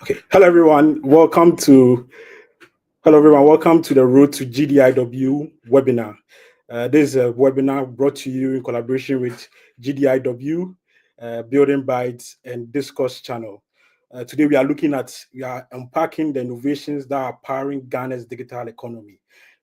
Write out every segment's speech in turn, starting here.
Okay. Hello everyone. Welcome to the Road to GDIW webinar. This is a webinar brought to you in collaboration with GDIW, Building Bytes, and Discourse channel. Today we are unpacking the innovations that are powering Ghana's digital economy.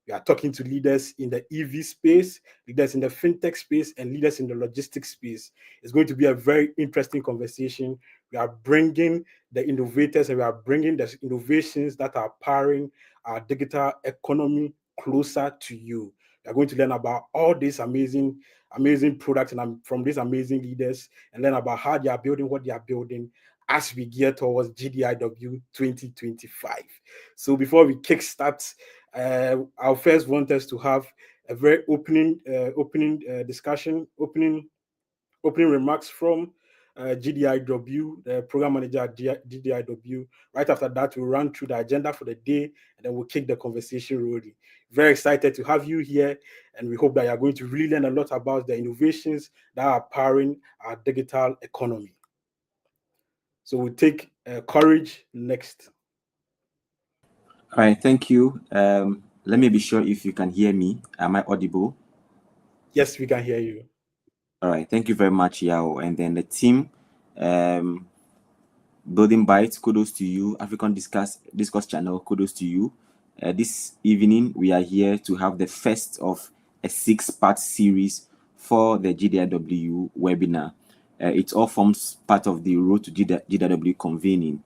We are talking to leaders in the EV space, leaders in the fintech space, and leaders in the logistics space. It's going to be a very interesting conversation. We are bringing the innovators and we are bringing the innovations that are powering our digital economy closer to you. We are going to learn about all these amazing products and from these amazing leaders, and learn about how they are building what they are building as we gear towards GDIW 2025. So before we kickstart, I'll first want us to have a very opening discussion, opening remarks from GDIW, the program manager at GDIW. Right after that, we'll run through the agenda for the day, and then we'll kick the conversation rolling. Very excited to have you here, and we hope that you're going to really learn a lot about the innovations that are powering our digital economy. So we'll take Courage next. All right, thank you. Let me be sure if you can hear me. Am I audible? Yes, we can hear you. All right, thank you very much, Yao. And then the team, Building Bytes, kudos to you. African Discourse channel, kudos to you. This evening, we are here to have the first of a 6-part series for the GDIW webinar. It all forms part of the Road to GDIW convening.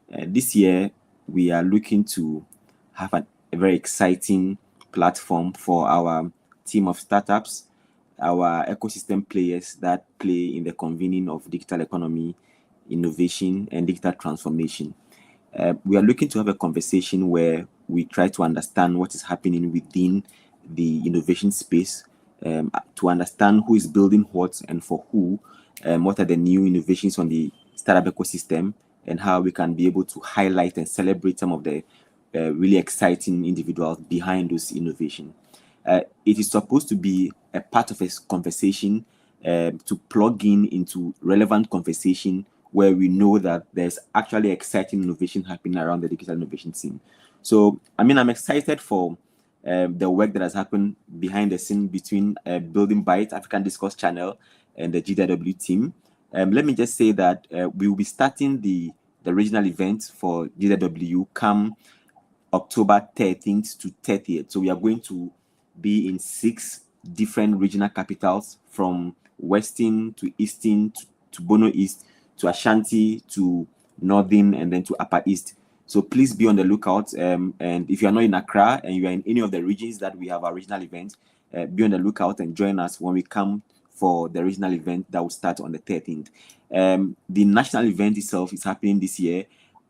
This year, we are looking to have a very exciting platform for our team of startups, our ecosystem players that play in the convening of digital economy, innovation, and digital transformation. We are looking to have a conversation where we try to understand what is happening within the innovation space, to understand who is building what and for who, what are the new innovations on the startup ecosystem, and how we can be able to highlight and celebrate some of the really exciting individuals behind those innovations. It is supposed to be a part of a conversation to plug into relevant conversation where we know that there's actually exciting innovation happening around the digital innovation scene. So, I'm excited for the work that has happened behind the scene between Building Bytes, African Discourse channel, and the GDIW team. Let me just say that we will be starting the regional event for GDIW come October 13th to 30th. So we are going to be in 6 different regional capitals, from Western to Eastern to Bono East to Ashanti to Northern and then to Upper East. So please be on the lookout. And if you are not in Accra and you are in any of the regions that we have our regional event, be on the lookout and join us when we come for the regional event that will start on the 13th. The national event itself is happening this year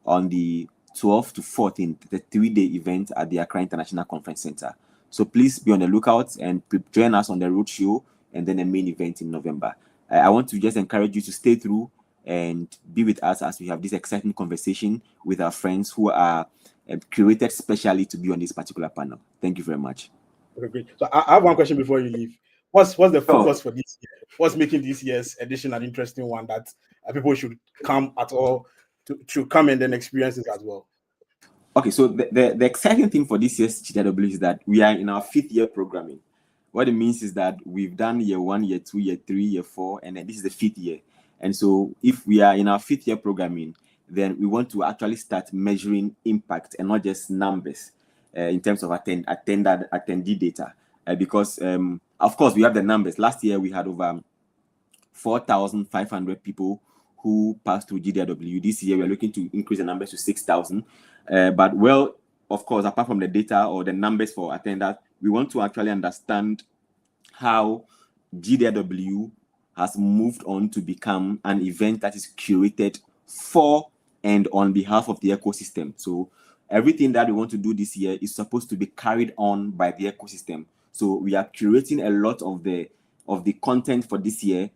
on the 12th to 14th, the 3-day event at the Accra International Conference Center. So please be on the lookout and join us on the roadshow and then the main event in November. I want to just encourage you to stay through and be with us as we have this exciting conversation with our friends who are curated specially to be on this particular panel. Thank you very much. Okay, great. So I have one question before you leave. What's the focus for this year? What's making this year's edition an interesting one that people should come to come and then experience it as well? Okay, so the exciting thing for this year's GDIW is that we are in our 5th year programming. What it means is that we've done year 1, year 2, year 3, year 4, and then this is the 5th year. And so if we are in our 5th year programming, then we want to actually start measuring impact and not just numbers in terms of attendee data. Because, of course, we have the numbers. Last year, we had over 4,500 people who passed through GDIW. This year, we're looking to increase the numbers to 6,000. But, well, of course, apart from the data or the numbers for attenders, we want to actually understand how GDIW has moved on to become an event that is curated for and on behalf of the ecosystem. So everything that we want to do this year is supposed to be carried on by the ecosystem. So we are curating a lot of the content for this year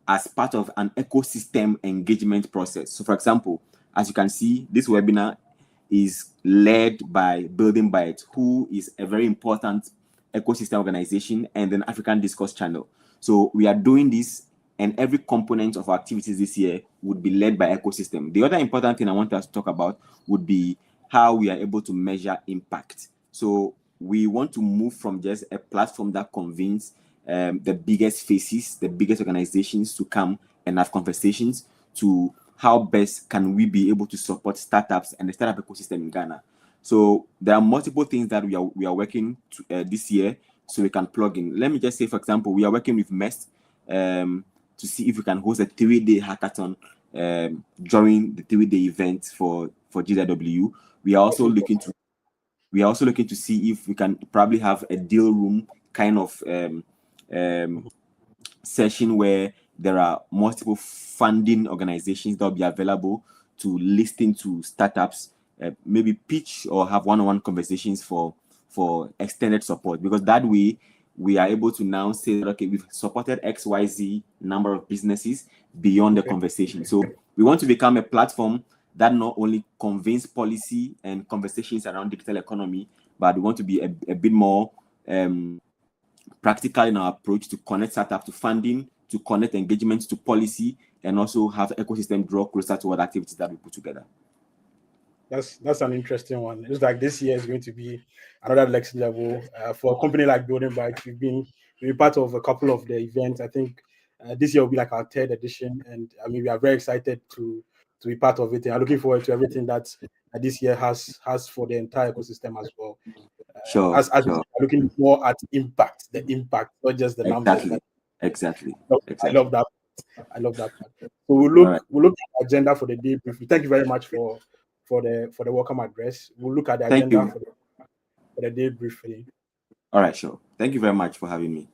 as part of an ecosystem engagement process. So for example, as you can see, this webinar is led by Building Bytes, who is a very important ecosystem organization, and then African Discourse channel. So we are doing this and every component of our activities this year would be led by ecosystem. The other important thing I want us to talk about would be how we are able to measure impact. So we want to move from just a platform that convenes the biggest faces, the biggest organizations to come and have conversations, to how best can we be able to support startups and the startup ecosystem in Ghana. So there are multiple things that we are working to, this year, so we can plug in. Let me just say, for example, we are working with MEST to see if we can host a 3-day hackathon during the 3-day event for GDIW. We are also looking to see if we can probably have a deal room kind of session where there are multiple funding organizations that will be available to listen to startups, maybe pitch or have one-on-one conversations for extended support, because that way we are able to now say that, okay, we've supported XYZ number of businesses beyond the conversation. So we want to become a platform that not only convenes policy and conversations around digital economy, but we want to be a bit more practical in our approach to connect startup to funding, to connect engagements to policy, and also have ecosystem draw closer to what activities that we put together. That's an interesting one. It's like this year is going to be another next level for a company like Building Bytes. We've been part of a couple of the events. I think this year will be like our 3rd edition, and I mean we are very excited to be part of it. And I'm looking forward to everything that this year has for the entire ecosystem as well. Sure. As we're looking more at impact, the impact, not just the numbers. Exactly. I love that. I love that part. So we'll look at the agenda for the day briefly. Thank you very much for the welcome address. We'll look at the agenda for the day briefly. All right, sure. Thank you very much for having me.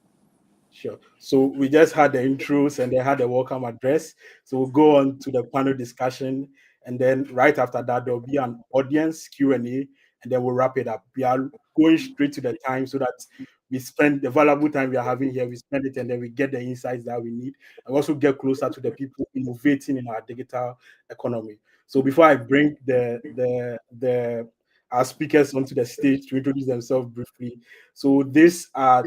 Sure. So we just had the intros and they had the welcome address. So we'll go on to the panel discussion, and then right after that there'll be an audience Q&A, and then we'll wrap it up. We are going straight to the time so that we spend the valuable time we are having here, we spend it, and then we get the insights that we need, and also get closer to the people innovating in our digital economy. So before I bring our speakers onto the stage to introduce themselves briefly, so these are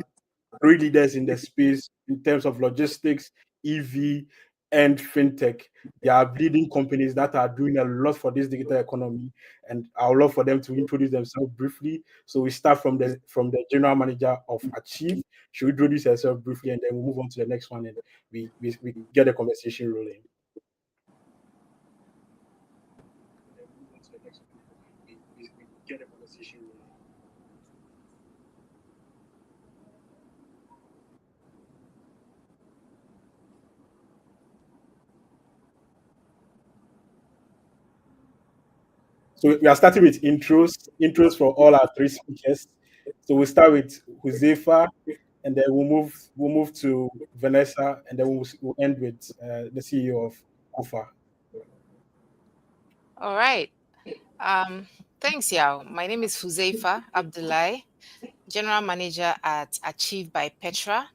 3 leaders in the space in terms of logistics, EV, and fintech. They are leading companies that are doing a lot for this digital economy, and I would love for them to introduce themselves briefly. So we start from the general manager of Achieve. She'll introduce herself briefly, and then we'll move on to the next one, and we get the conversation rolling. So we are starting with intros for all our 3 speakers. So we'll start with Huzaifa, and then we'll move to Vanessa, and then we'll end with the CEO of Kofa. All right. Thanks, Yao. My name is Huzaifa Abdulai, General Manager at Achieve by Petra.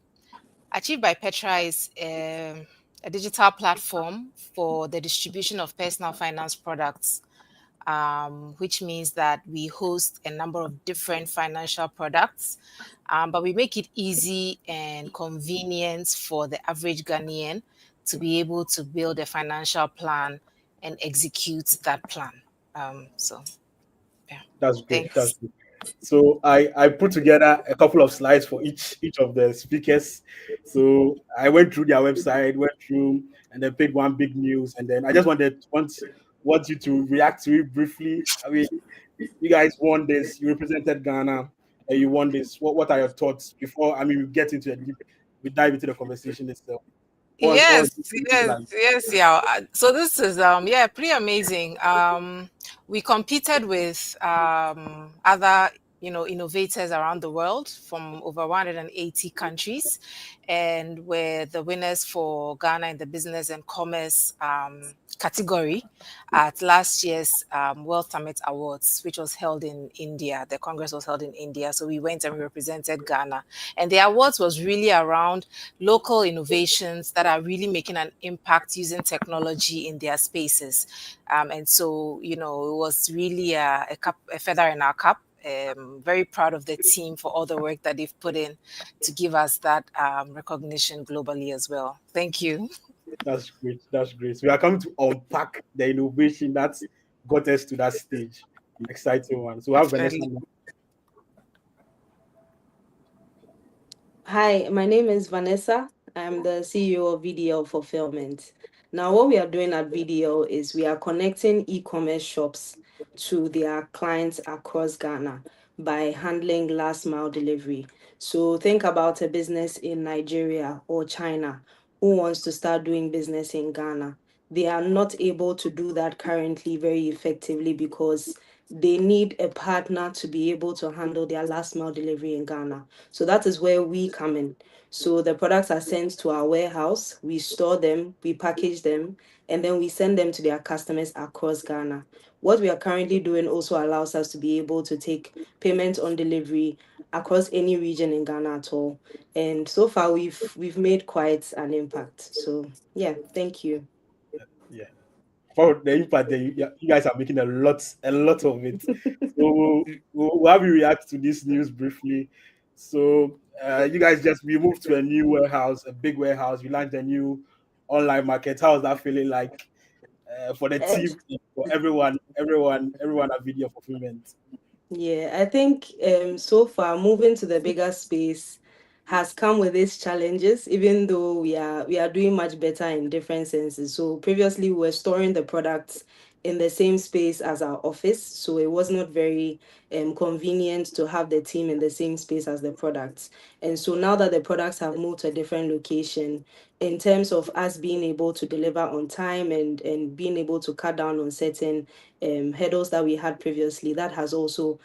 Achieve by Petra is a digital platform for the distribution of personal finance products, which means that we host a number of different financial products, but we make it easy and convenient for the average Ghanaian to be able to build a financial plan and execute that plan. So, yeah. That's good. Thanks. That's good. So I put together a couple of slides for each of the speakers. So I went through their website, and then picked one big news, and then I just want you to react to it briefly. I mean, you guys won this. You represented Ghana, and you won this. What are your thoughts before? I mean, we dive into the conversation itself. Yes, yeah. So this is pretty amazing. We competed with other innovators around the world from over 180 countries, and we're the winners for Ghana in the business and commerce category at last year's World Summit Awards, which was held in India. The Congress was held in India. So we went and we represented Ghana. And the awards was really around local innovations that are really making an impact using technology in their spaces. And so, it was really a feather in our cap. very proud of the team for all the work that they've put in to give us that recognition globally as well. Thank you. That's great. That's great. So we are coming to unpack the innovation that's got us to that stage. Exciting one. So we have Vanessa. Definitely. Hi, my name is Vanessa. I'm the CEO of VDL Fulfilment. Now, what we are doing at VDL is we are connecting e-commerce shops to their clients across Ghana by handling last mile delivery. So think about a business in Nigeria or China who wants to start doing business in Ghana. They are not able to do that currently very effectively because they need a partner to be able to handle their last mile delivery in Ghana. So that is where we come in. So the products are sent to our warehouse, we store them, we package them, and then we send them to their customers across Ghana. What we are currently doing also allows us to be able to take payment on delivery across any region in Ghana at all. And so far we've made quite an impact. So yeah, thank you. Yeah. For the impact that you guys are making a lot of it. So we'll have you react to this news briefly. So you guys we moved to a new warehouse, a big warehouse. We launched a new online market. How's that feeling like for the Uh, team, for everyone at Video Fulfillment? Yeah, I think so far moving to the bigger space has come with its challenges, even though we are doing much better in different senses. So previously we were storing the products in the same space as our office, so it was not very convenient to have the team in the same space as the products. And so now that the products have moved to a different location, in terms of us being able to deliver on time and being able to cut down on certain hurdles that we had previously, that has also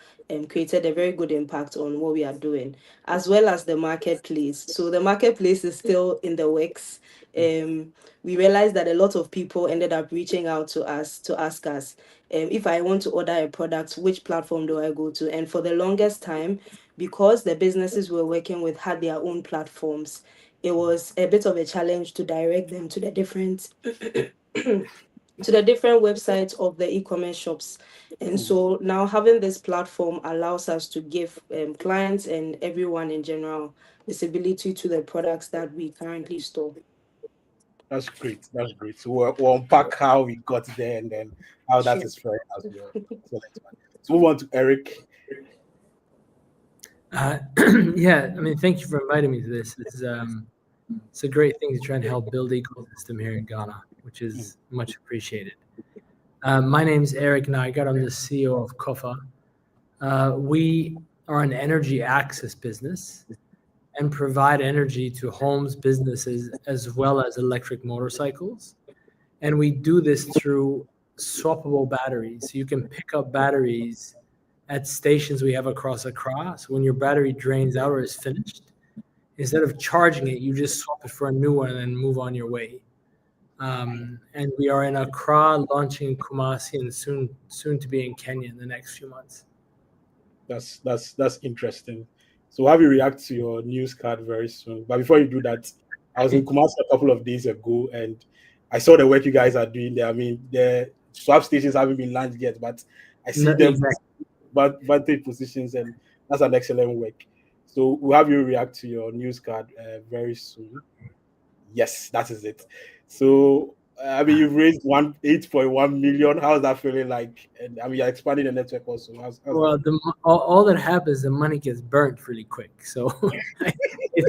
created a very good impact on what we are doing, as well as the marketplace. So the marketplace is still in the works. We realized that a lot of people ended up reaching out to us to ask us, if I want to order a product, which platform do I go to? And for the longest time, because the businesses we're working with had their own platforms, it was a bit of a challenge to direct them to the different to the different websites of the e-commerce shops. And so now having this platform allows us to give clients and everyone in general visibility to the products that we currently store. That's great. That's great. So we'll unpack how we got there and then how that Sure. is fair as well. Excellent, man. So move on to Erik. Yeah, I mean, thank you for inviting me to this. It's a great thing to try and help build ecosystem here in Ghana, which is much appreciated. My name is Erik Nygard. I'm the CEO of Kofa. We are an energy access business and provide energy to homes, businesses, as well as electric motorcycles. And we do this through swappable batteries. So you can pick up batteries at stations we have across Accra. So when your battery drains out or is finished, instead of charging it, you just swap it for a new one and then move on your way. And we are in Accra, launching in Kumasi, and soon to be in Kenya in the next few months. That's interesting. So we'll have you react to your news card very soon. But before you do that, I was in Kumasi a couple of days ago and I saw the work you guys are doing there. I mean, the swap stations haven't been launched yet, but I see them vantage positions, and that's an excellent work. So we'll have you react to your news card very soon. Yes, that is it. So I mean, you've raised 8.1 million. How's that feeling like? And I mean, you're expanding the network also. How's Well, all that happens, the money gets burnt really quick. So it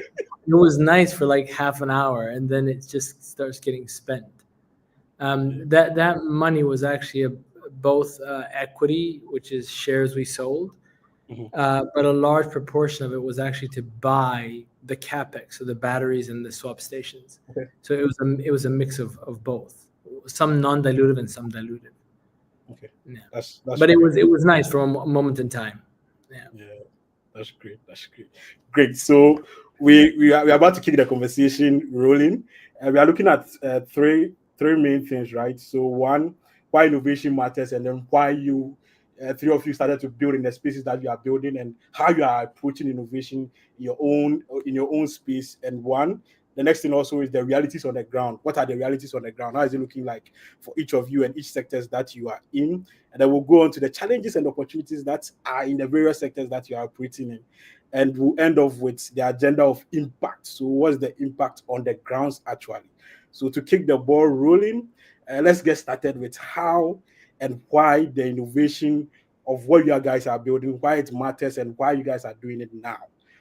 was nice for like half an hour, and then it just starts getting spent. That money was actually both equity, which is shares we sold, but a large proportion of it was actually to buy the capex, so the batteries and the swap stations. Okay. So it was a mix of both, some non-dilutive and some dilutive. Okay. Yeah. That's but it was nice for a moment in time. Yeah. That's great. Great. So we are about to keep the conversation rolling. We are looking at three main things, right? So one, why innovation matters, and then why you three of you started to build in the spaces that you are building, and how you are approaching innovation in your own space. And one, The next thing also is the realities on the ground. What are the realities on the ground? How is it looking like for each of you and each sectors that you are in? And then we'll go on to the challenges and opportunities that are in the various sectors that you are operating in. And we'll end off with the agenda of impact. So what's the impact on the grounds actually? So to kick the ball rolling, let's get started with how and why the innovation of what you guys are building, why it matters, and why you guys are doing it now.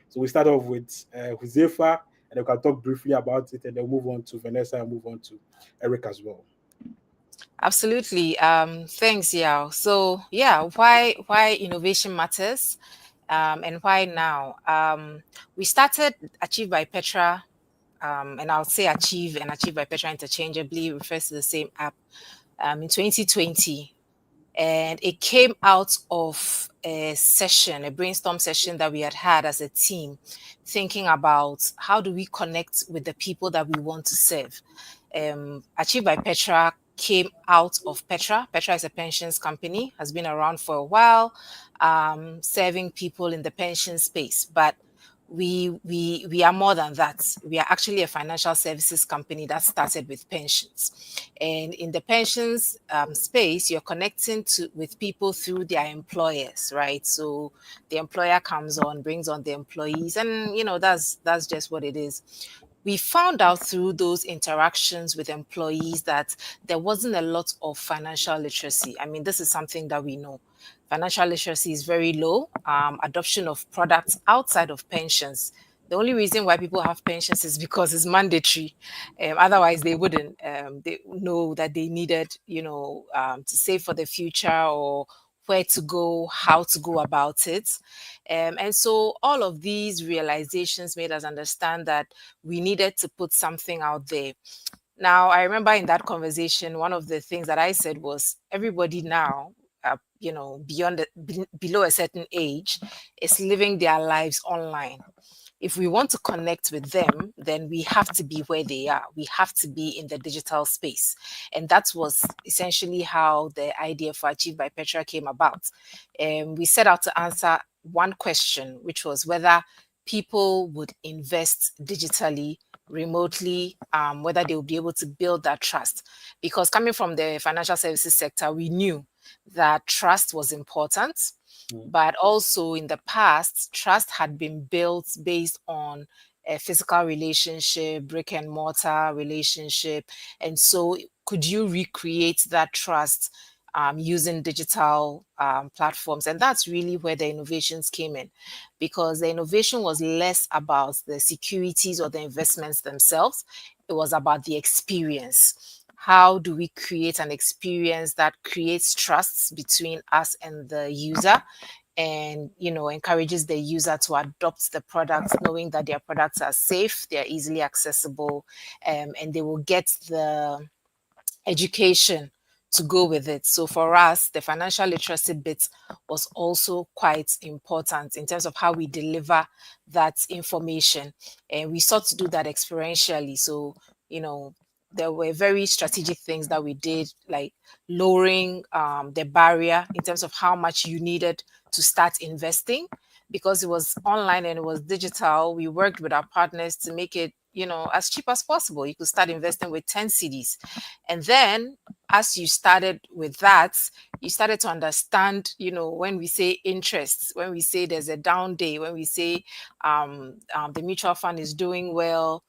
So we start off with Huzaifa, and we can talk briefly about it, and then move on to Vanessa and move on to Erik as well. Absolutely. Thanks, Yao. So yeah, why innovation matters, and why now? We started Achieve by Petra, and I'll say Achieve and Achieve by Petra interchangeably refers to the same app, in 2020. And it came out of a session, a brainstorm session that we had as a team, thinking about how do we connect with the people that we want to serve. Achieved by Petra came out of Petra. Petra is a pensions company, has been around for a while, serving people in the pension space. But we are more than that. We are actually a financial services company that started with pensions, and in the pensions space, you're connecting with people through their employers, right? So the employer comes on, brings on the employees, and that's just what it is. We found out through those interactions with employees that there wasn't a lot of financial literacy. I mean, this is something that we know. Financial literacy is very low. Adoption of products outside of pensions. The only reason why people have pensions is because it's mandatory. Otherwise, they wouldn't. They know that they needed, to save for the future, or where to go, how to go about it. And so all of these realizations made us understand that we needed to put something out there. Now, I remember in that conversation, one of the things that I said was everybody now, below a certain age, is living their lives online. If we want to connect with them, then we have to be where they are. We have to be in the digital space. And that was essentially how the idea for Achieve by Petra came about. We set out to answer one question, which was whether people would invest digitally, remotely, whether they would be able to build that trust. Because coming from the financial services sector, we knew that trust was important. But also in the past, trust had been built based on a physical relationship, brick and mortar relationship. And so could you recreate that trust using digital platforms? And that's really where the innovations came in, because the innovation was less about the securities or the investments themselves. It was about the experience. How do we create an experience that creates trust between us and the user, and encourages the user to adopt the products, knowing that their products are safe, they're easily accessible, and they will get the education to go with it. So for us, the financial literacy bit was also quite important in terms of how we deliver that information. And we sought to do that experientially. So, there were very strategic things that we did, like lowering the barrier in terms of how much you needed to start investing. Because it was online and it was digital, we worked with our partners to make it, as cheap as possible. You could start investing with 10 CDs. And then as you started with that, you started to understand, when we say interest, when we say there's a down day, when we say the mutual fund is doing well,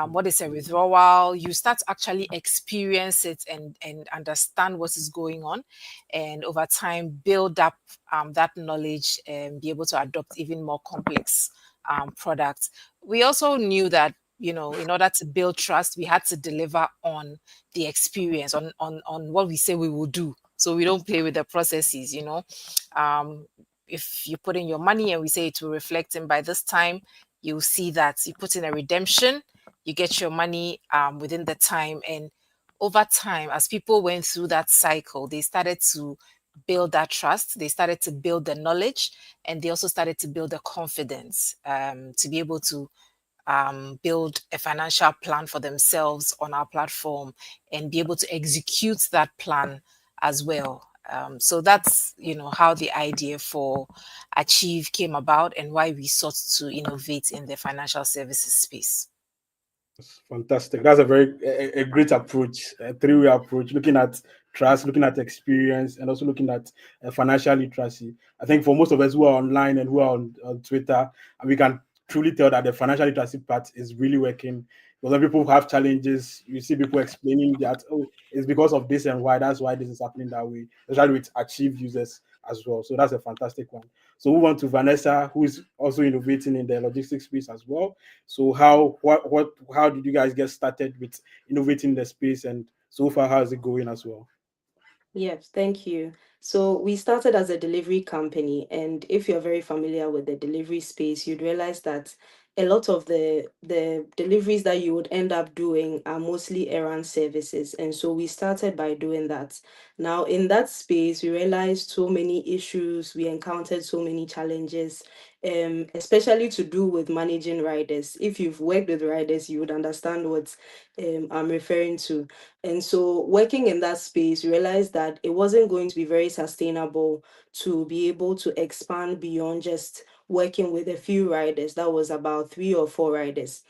what is a withdrawal, you start to actually experience it and understand what is going on. And over time, build up that knowledge and be able to adopt even more complex products. We also knew that, in order to build trust, we had to deliver on the experience, on what we say we will do. So we don't play with the processes, if you put in your money and we say it will reflect in by this time, you'll see that you put in a redemption, you get your money within the time. And over time, as people went through that cycle, they started to build that trust, they started to build the knowledge, and they also started to build the confidence to be able to build a financial plan for themselves on our platform and be able to execute that plan as well. So that's, how the idea for Achieve came about and why we sought to innovate in the financial services space. That's fantastic. That's a very a great approach, a three-way approach, looking at trust, looking at experience, and also looking at financial literacy. I think for most of us who are online and who are on Twitter, and we can truly tell that the financial literacy part is really working. Because when people have challenges, you see people explaining that, oh, it's because of this and why, that's why this is happening that way, especially with achieved users as well. So that's a fantastic one. So we want to Vanessa, who is also innovating in the logistics space as well. So how did you guys get started with innovating the space, and so far how's it going as well? Yes, thank you. So we started as a delivery company, and if you're very familiar with the delivery space, you'd realize that a lot of the deliveries that you would end up doing are mostly errand services. And so we started by doing that. Now, in that space, we realized so many issues, we encountered so many challenges, especially to do with managing riders. If you've worked with riders, you would understand what I'm referring to. And so, working in that space, we realized that it wasn't going to be very sustainable to be able to expand beyond just working with a few riders. That was about 3 or 4 riders.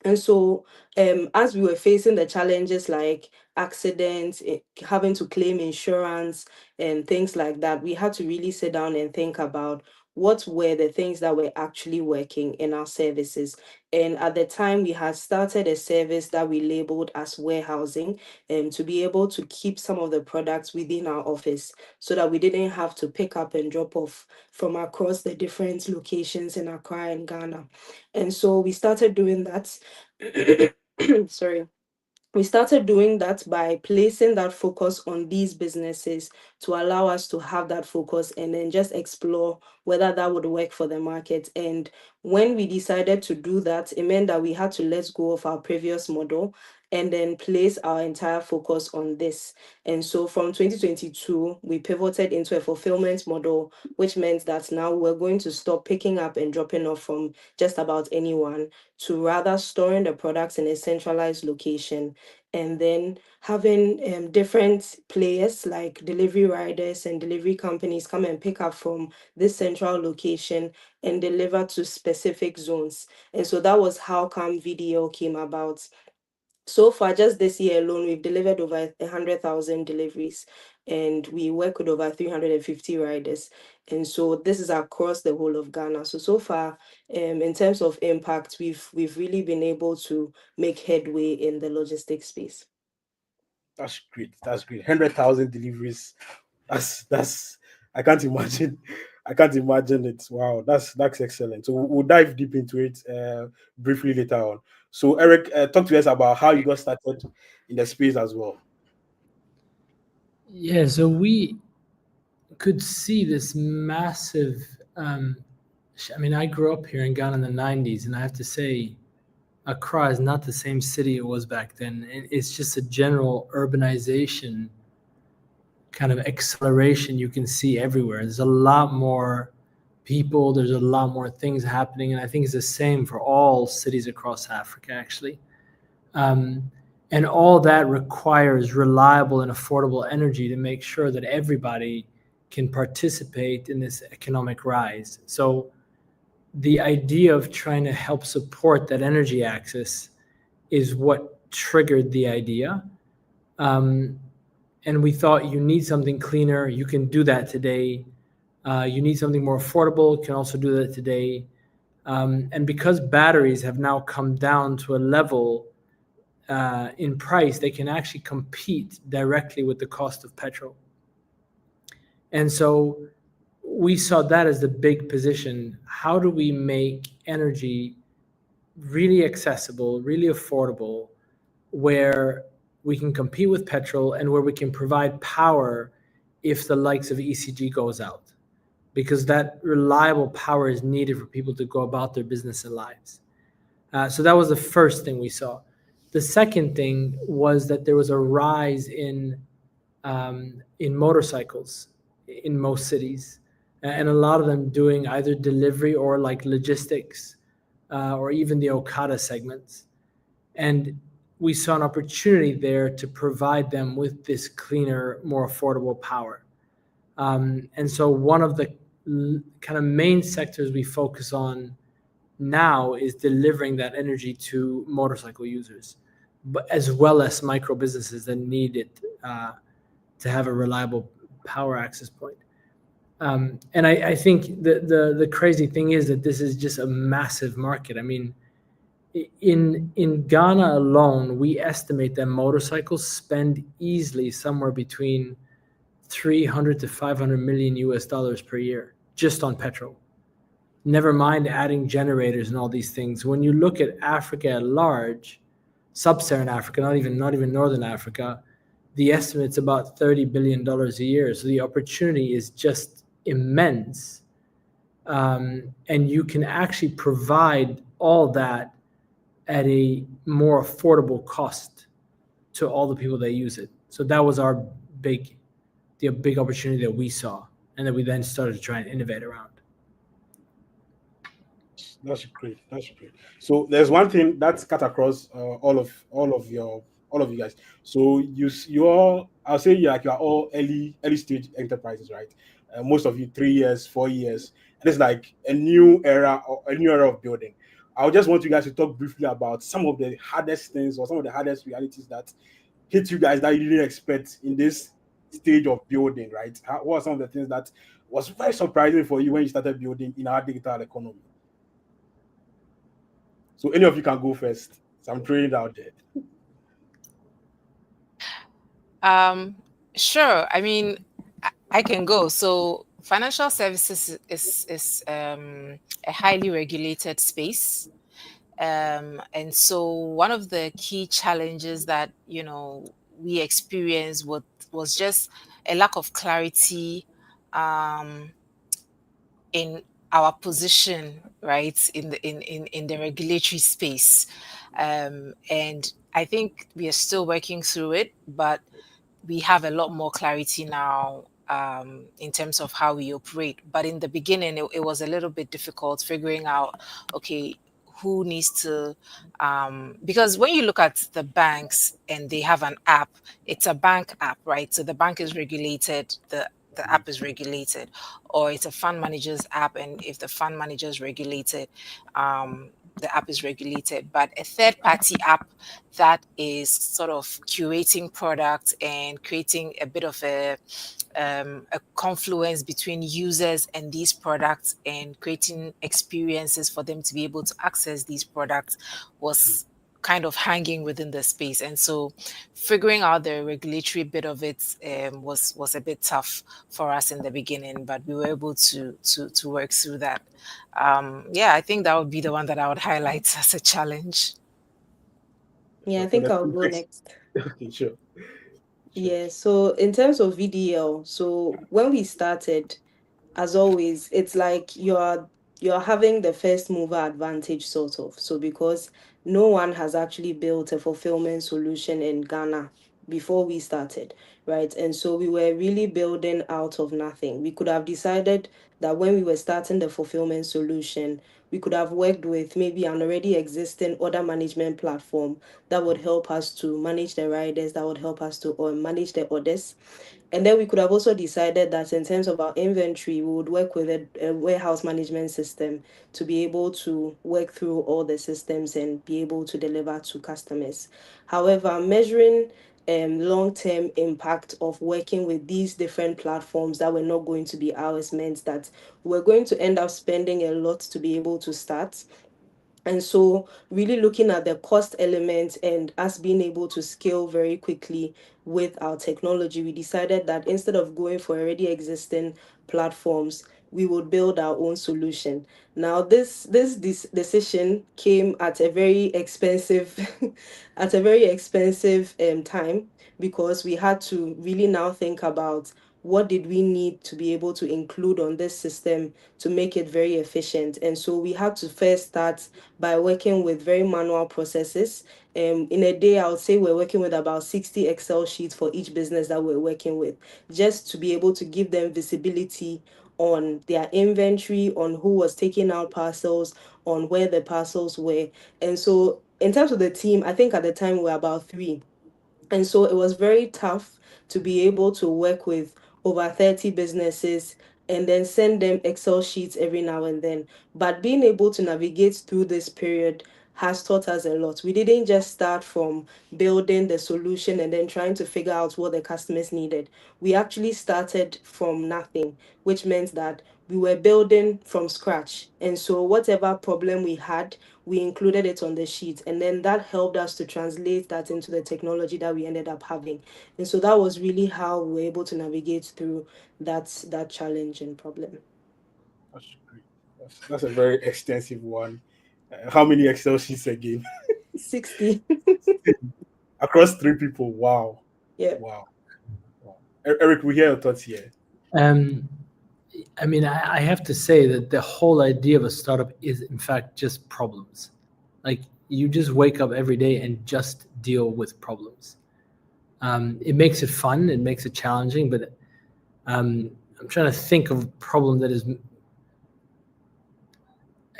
And so, as we were facing the challenges like accidents, having to claim insurance, and things like that, we had to really sit down and think about what were the things that were actually working in our services. And at the time, we had started a service that we labeled as warehousing, to be able to keep some of the products within our office so that we didn't have to pick up and drop off from across the different locations in Accra and Ghana. And so we started doing that. Sorry. We started doing that by placing that focus on these businesses to allow us to have that focus and then just explore whether that would work for the market. And when we decided to do that, it meant that we had to let go of our previous model and then place our entire focus on this. And so from 2022, we pivoted into a fulfillment model, which meant that now we're going to stop picking up and dropping off from just about anyone, to rather storing the products in a centralized location and then having different players like delivery riders and delivery companies come and pick up from this central location and deliver to specific zones. And so that was how Come VDL came about. So far, just this year alone, we've delivered over 100,000 deliveries, and we work with over 350 riders. And so this is across the whole of Ghana. So far, in terms of impact, we've really been able to make headway in the logistics space. That's great. That's great. 100,000 deliveries. That's I can't imagine. I can't imagine it. Wow, that's excellent. So we'll dive deep into it briefly later on. So Erik, talk to us about how you got started in the space as well. Yeah, so we could see this massive. I mean, I grew up here in Ghana in the 90s, and I have to say, Accra is not the same city it was back then. It's just a general urbanization kind of acceleration you can see everywhere. There's a lot more people, there's a lot more things happening, and I think it's the same for all cities across Africa, actually. And all that requires reliable and affordable energy to make sure that everybody can participate in this economic rise. So the idea of trying to help support that energy access is what triggered the idea. And we thought, you need something cleaner. You can do that today. You need something more affordable. You can also do that today. And because batteries have now come down to a level in price, they can actually compete directly with the cost of petrol. And so we saw that as the big position. How do we make energy really accessible, really affordable, where we can compete with petrol and where we can provide power if the likes of ECG goes out, because that reliable power is needed for people to go about their business and lives. So that was the first thing we saw. The second thing was that there was a rise in motorcycles in most cities, and a lot of them doing either delivery or like logistics, or even the Okada segments. And we saw an opportunity there to provide them with this cleaner, more affordable power. And so one of the kind of main sectors we focus on now is delivering that energy to motorcycle users, but as well as micro businesses that need it to have a reliable power access point. And I think the crazy thing is that this is just a massive market. I mean, in Ghana alone, we estimate that motorcycles spend easily somewhere between 300 to 500 million US dollars per year just on petrol. Never mind adding generators and all these things. When you look at Africa at large, sub-Saharan Africa, not even Northern Africa, the estimate's about $30 billion a year. So the opportunity is just immense. And you can actually provide all that at a more affordable cost to all the people that use it. So that was the big opportunity that we saw, and that we then started to try and innovate around. That's great. That's great. So there's one thing that's cut across all of you guys. So you all, I'll say you are all early stage enterprises, right? Most of you 3 years, 4 years. And it's like a new era of building. I just want you guys to talk briefly about some of the hardest things or some of the hardest realities that hit you guys that you didn't expect in this stage of building, right? What are some of the things that was very surprising for you when you started building in our digital economy? So any of you can go first. So I'm throwing it out there. Sure. I mean, I can go. So financial services is a highly regulated space. And so one of the key challenges that, we experienced was just a lack of clarity in our position, right, in the regulatory space. And I think we are still working through it, but we have a lot more clarity now in terms of how we operate. But in the beginning, it was a little bit difficult figuring out, okay, who needs to, because when you look at the banks and they have an app, it's a bank app, right? So the bank is regulated, the app is regulated, or it's a fund manager's app, and if the fund manager is regulated, the app is regulated. But a third-party app that is sort of curating products and creating a bit of a confluence between users and these products and creating experiences for them to be able to access these products was kind of hanging within the space. And so figuring out the regulatory bit of it was a bit tough for us in the beginning, but we were able to work through that. I think that would be the one that I would highlight as a challenge. Yeah, I think I'll go next. Okay, sure. Yeah, so in terms of VDL, so when we started, as always, it's like you're having the first mover advantage, sort of. So because no one has actually built a fulfillment solution in Ghana before we started, right? And so we were really building out of nothing. We could have decided that when we were starting the fulfillment solution, we could have worked with maybe an already existing order management platform that would help us to manage the riders, that would help us to manage the orders. And then we could have also decided that in terms of our inventory, we would work with a warehouse management system to be able to work through all the systems and be able to deliver to customers. However, measuring long-term impact of working with these different platforms that were not going to be ours meant that we're going to end up spending a lot to be able to start. And so, really looking at the cost element and us being able to scale very quickly with our technology, we decided that instead of going for already existing platforms, we would build our own solution. Now, this decision came at a very expensive time, because we had to really now think about what did we need to be able to include on this system to make it very efficient. And so we had to first start by working with very manual processes. In a day, I would say we're working with about 60 Excel sheets for each business that we're working with, just to be able to give them visibility on their inventory, on who was taking out parcels, on where the parcels were. And so in terms of the team, I think at the time we were about 3. And so it was very tough to be able to work with over 30 businesses and then send them Excel sheets every now and then. But being able to navigate through this period has taught us a lot. We didn't just start from building the solution and then trying to figure out what the customers needed. We actually started from nothing, which meant that we were building from scratch. And so whatever problem we had, we included it on the sheet. And then that helped us to translate that into the technology that we ended up having. And so that was really how we were able to navigate through that challenge and problem. That's great. That's a very extensive one. How many Excel sheets again? 60. Across 3 people. Wow. Yeah. Wow. Erik, we hear your thoughts here. I mean, I have to say that the whole idea of a startup is, in fact, just problems. Like, you just wake up every day and just deal with problems. It makes it fun, it makes it challenging, but I'm trying to think of a problem that is.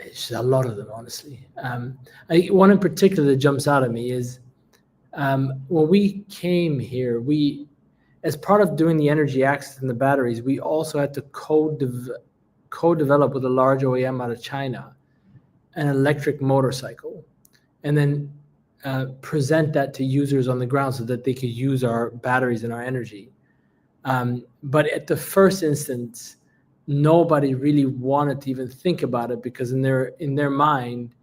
It's a lot of them, honestly. One in particular that jumps out at me is when we came here, as part of doing the energy access and the batteries, we also had to co-develop with a large OEM out of China an electric motorcycle, and then present that to users on the ground so that they could use our batteries and our energy. But at the first instance, nobody really wanted to even think about it, because in their mind,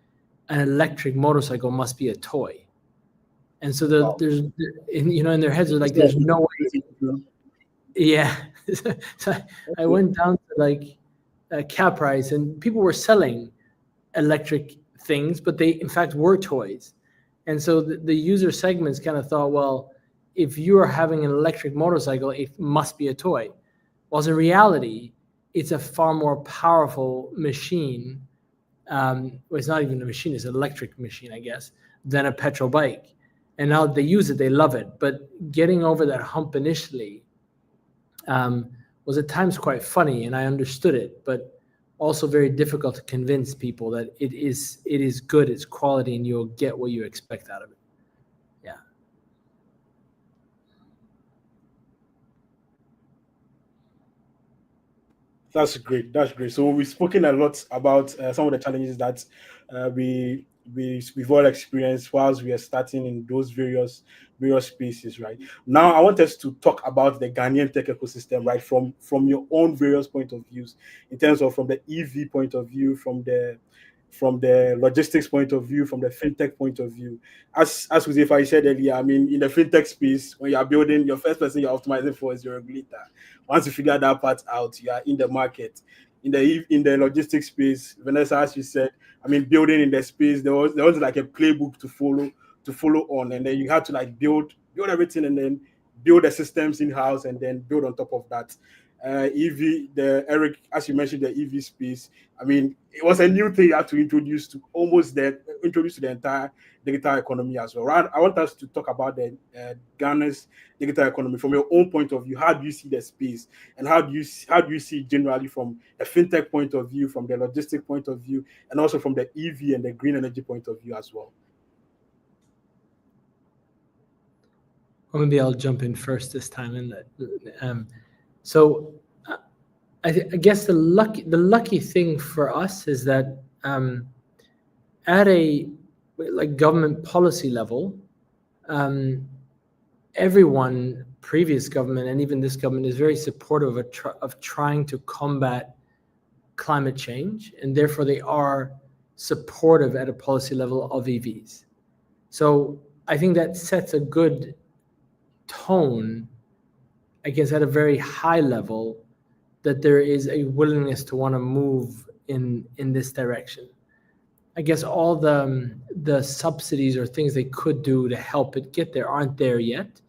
an electric motorcycle must be a toy. And so there's in their heads, they're like, there's no way. Yeah. So I went down to like Cap Price, and people were selling electric things, but they in fact were toys. And so the user segments kind of thought, well, if you are having an electric motorcycle, it must be a toy. Whilst in reality, it's a far more powerful machine. Well, it's not even a machine, it's an electric machine, I guess, than a petrol bike. And now they use it, they love it. But getting over that hump initially was at times quite funny, and I understood it, but also very difficult to convince people that it is good, it's quality, and you'll get what you expect out of it. Yeah. That's great. That's great. So we've spoken a lot about some of the challenges that we've all experienced whilst we are starting in those various spaces, right? Now I want us to talk about the Ghanaian tech ecosystem, right? From your own various point of views, in terms of from the EV point of view, from the logistics point of view, from the fintech point of view. As Huzaifa said earlier, I mean, in the fintech space, when you are building, your first person you're optimizing for is your regulator. Once you figure that part out, you are in the market. In the logistics space, Vanessa, as you said, I mean, building in the space, there was like a playbook to follow on, and then you had to like build everything, and then build the systems in house, and then build on top of that. Erik, as you mentioned, the EV space. I mean, it was a new thing you had to introduce to the entire digital economy as well. Right? I want us to talk about the Ghana's digital economy from your own point of view. How do you see the space, and how do you see it generally from a fintech point of view, from the logistic point of view, and also from the EV and the green energy point of view as well? Well, maybe I'll jump in first this time. So I guess the lucky thing for us is that at a like government policy level, everyone, previous government and even this government, is very supportive of trying to combat climate change, and therefore they are supportive at a policy level of EVs. So I think that sets a good tone, I guess, at a very high level, that there is a willingness to want to move in this direction. I guess all the subsidies or things they could do to help it get there aren't there yet,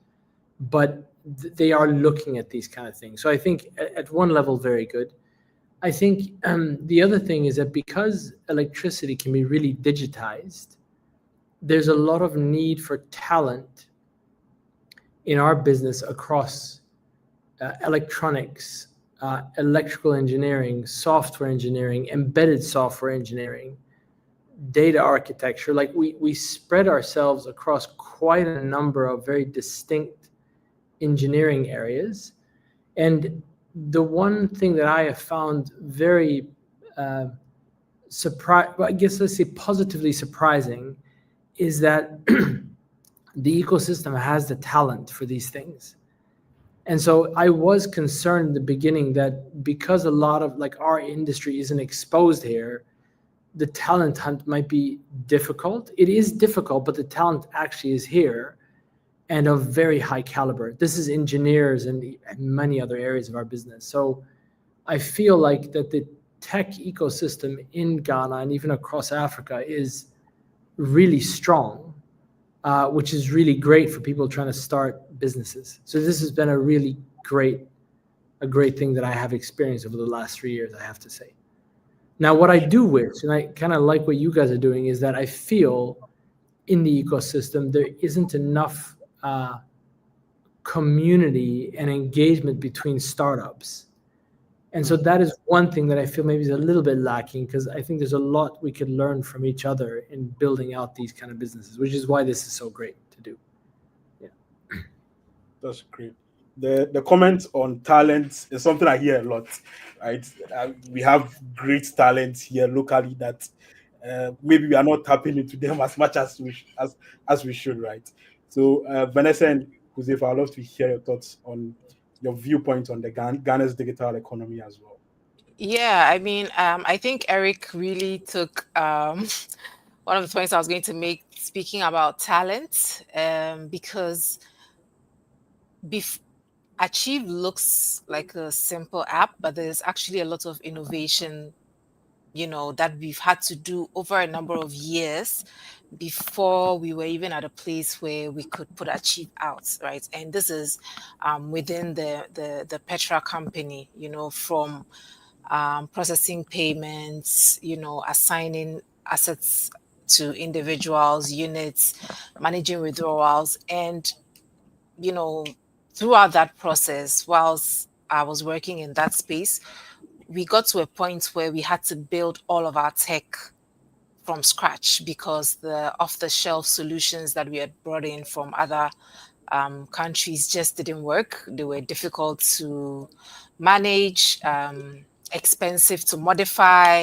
but they are looking at these kind of things. So I think at one level, very good. I think the other thing is that because electricity can be really digitized, there's a lot of need for talent in our business across electronics, electrical engineering, software engineering, embedded software engineering, data architecture. Like we spread ourselves across quite a number of very distinct engineering areas. And the one thing that I have found very I guess let's say positively surprising, is that the ecosystem has the talent for these things. And so I was concerned in the beginning that because a lot of like our industry isn't exposed here, the talent hunt might be difficult. It is difficult, but the talent actually is here and of very high caliber. This is engineers and many other areas of our business. So I feel like that the tech ecosystem in Ghana and even across Africa is really strong, which is really great for people trying to start businesses. So this has been a really great thing that I have experienced over the last 3 years, I have to say. Now, what I do wish, and I kind of like what you guys are doing, is that I feel in the ecosystem there isn't enough community and engagement between startups. And so that is one thing that I feel maybe is a little bit lacking, because I think there's a lot we could learn from each other in building out these kind of businesses, which is why this is so great to do. Yeah. That's great. The comments on talent is something I hear a lot, right? We have great talent here locally that maybe we are not tapping into them as much as we should, right? So Vanessa and Huzaifa, I'd love to hear your thoughts on your viewpoint on the Ghana's digital economy as well. Yeah, I mean, I think Erik really took one of the points I was going to make, speaking about talent, because Achieve looks like a simple app, but there's actually a lot of innovation, that we've had to do over a number of years before we were even at a place where we could put Achieve out, right? And this is within the Petra company, from processing payments, assigning assets to individuals, units, managing withdrawals. And, throughout that process, whilst I was working in that space, we got to a point where we had to build all of our tech from scratch, because the off-the-shelf solutions that we had brought in from other countries just didn't work. They were difficult to manage, expensive to modify,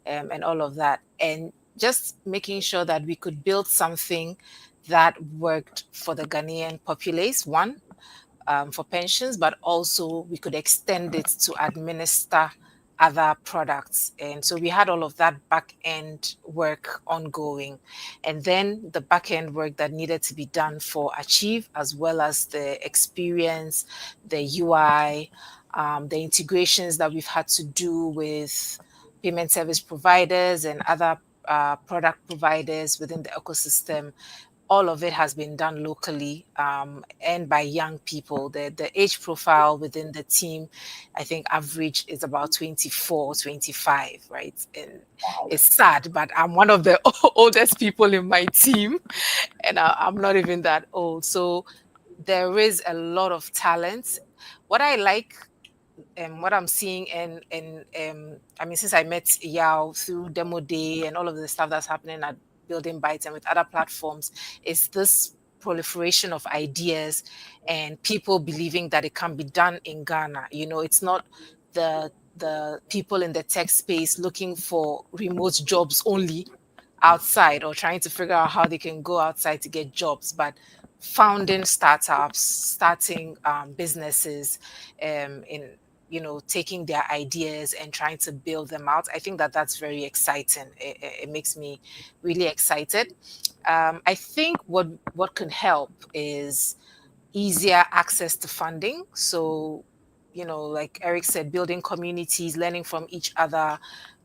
and all of that. And just making sure that we could build something that worked for the Ghanaian populace, one, for pensions, but also we could extend it to administer other products. And so we had all of that back end work ongoing. And then the back end work that needed to be done for Achieve, as well as the experience, the UI, the integrations that we've had to do with payment service providers and other product providers within the ecosystem. All of it has been done locally and by young people. The age profile within the team, I think average is about 24, 25, right? And it's sad, but I'm one of the oldest people in my team, and I'm not even that old. So there is a lot of talent. What I like, what I'm seeing, and I mean, since I met Yao through Demo Day and all of the stuff that's happening at Building Bytes and with other platforms, is this proliferation of ideas and people believing that it can be done in Ghana. It's not the people in the tech space looking for remote jobs only outside, or trying to figure out how they can go outside to get jobs, but founding startups, starting businesses, in taking their ideas and trying to build them out. I think that that's very exciting. It makes me really excited. I think what can help is easier access to funding. So, like Erik said, building communities, learning from each other,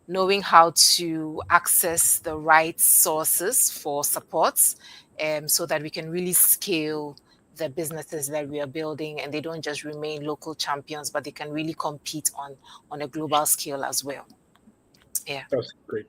knowing how to access the right sources for supports, so that we can really scale the businesses that we are building, and they don't just remain local champions, but they can really compete on a global scale as well. Yeah. That's great.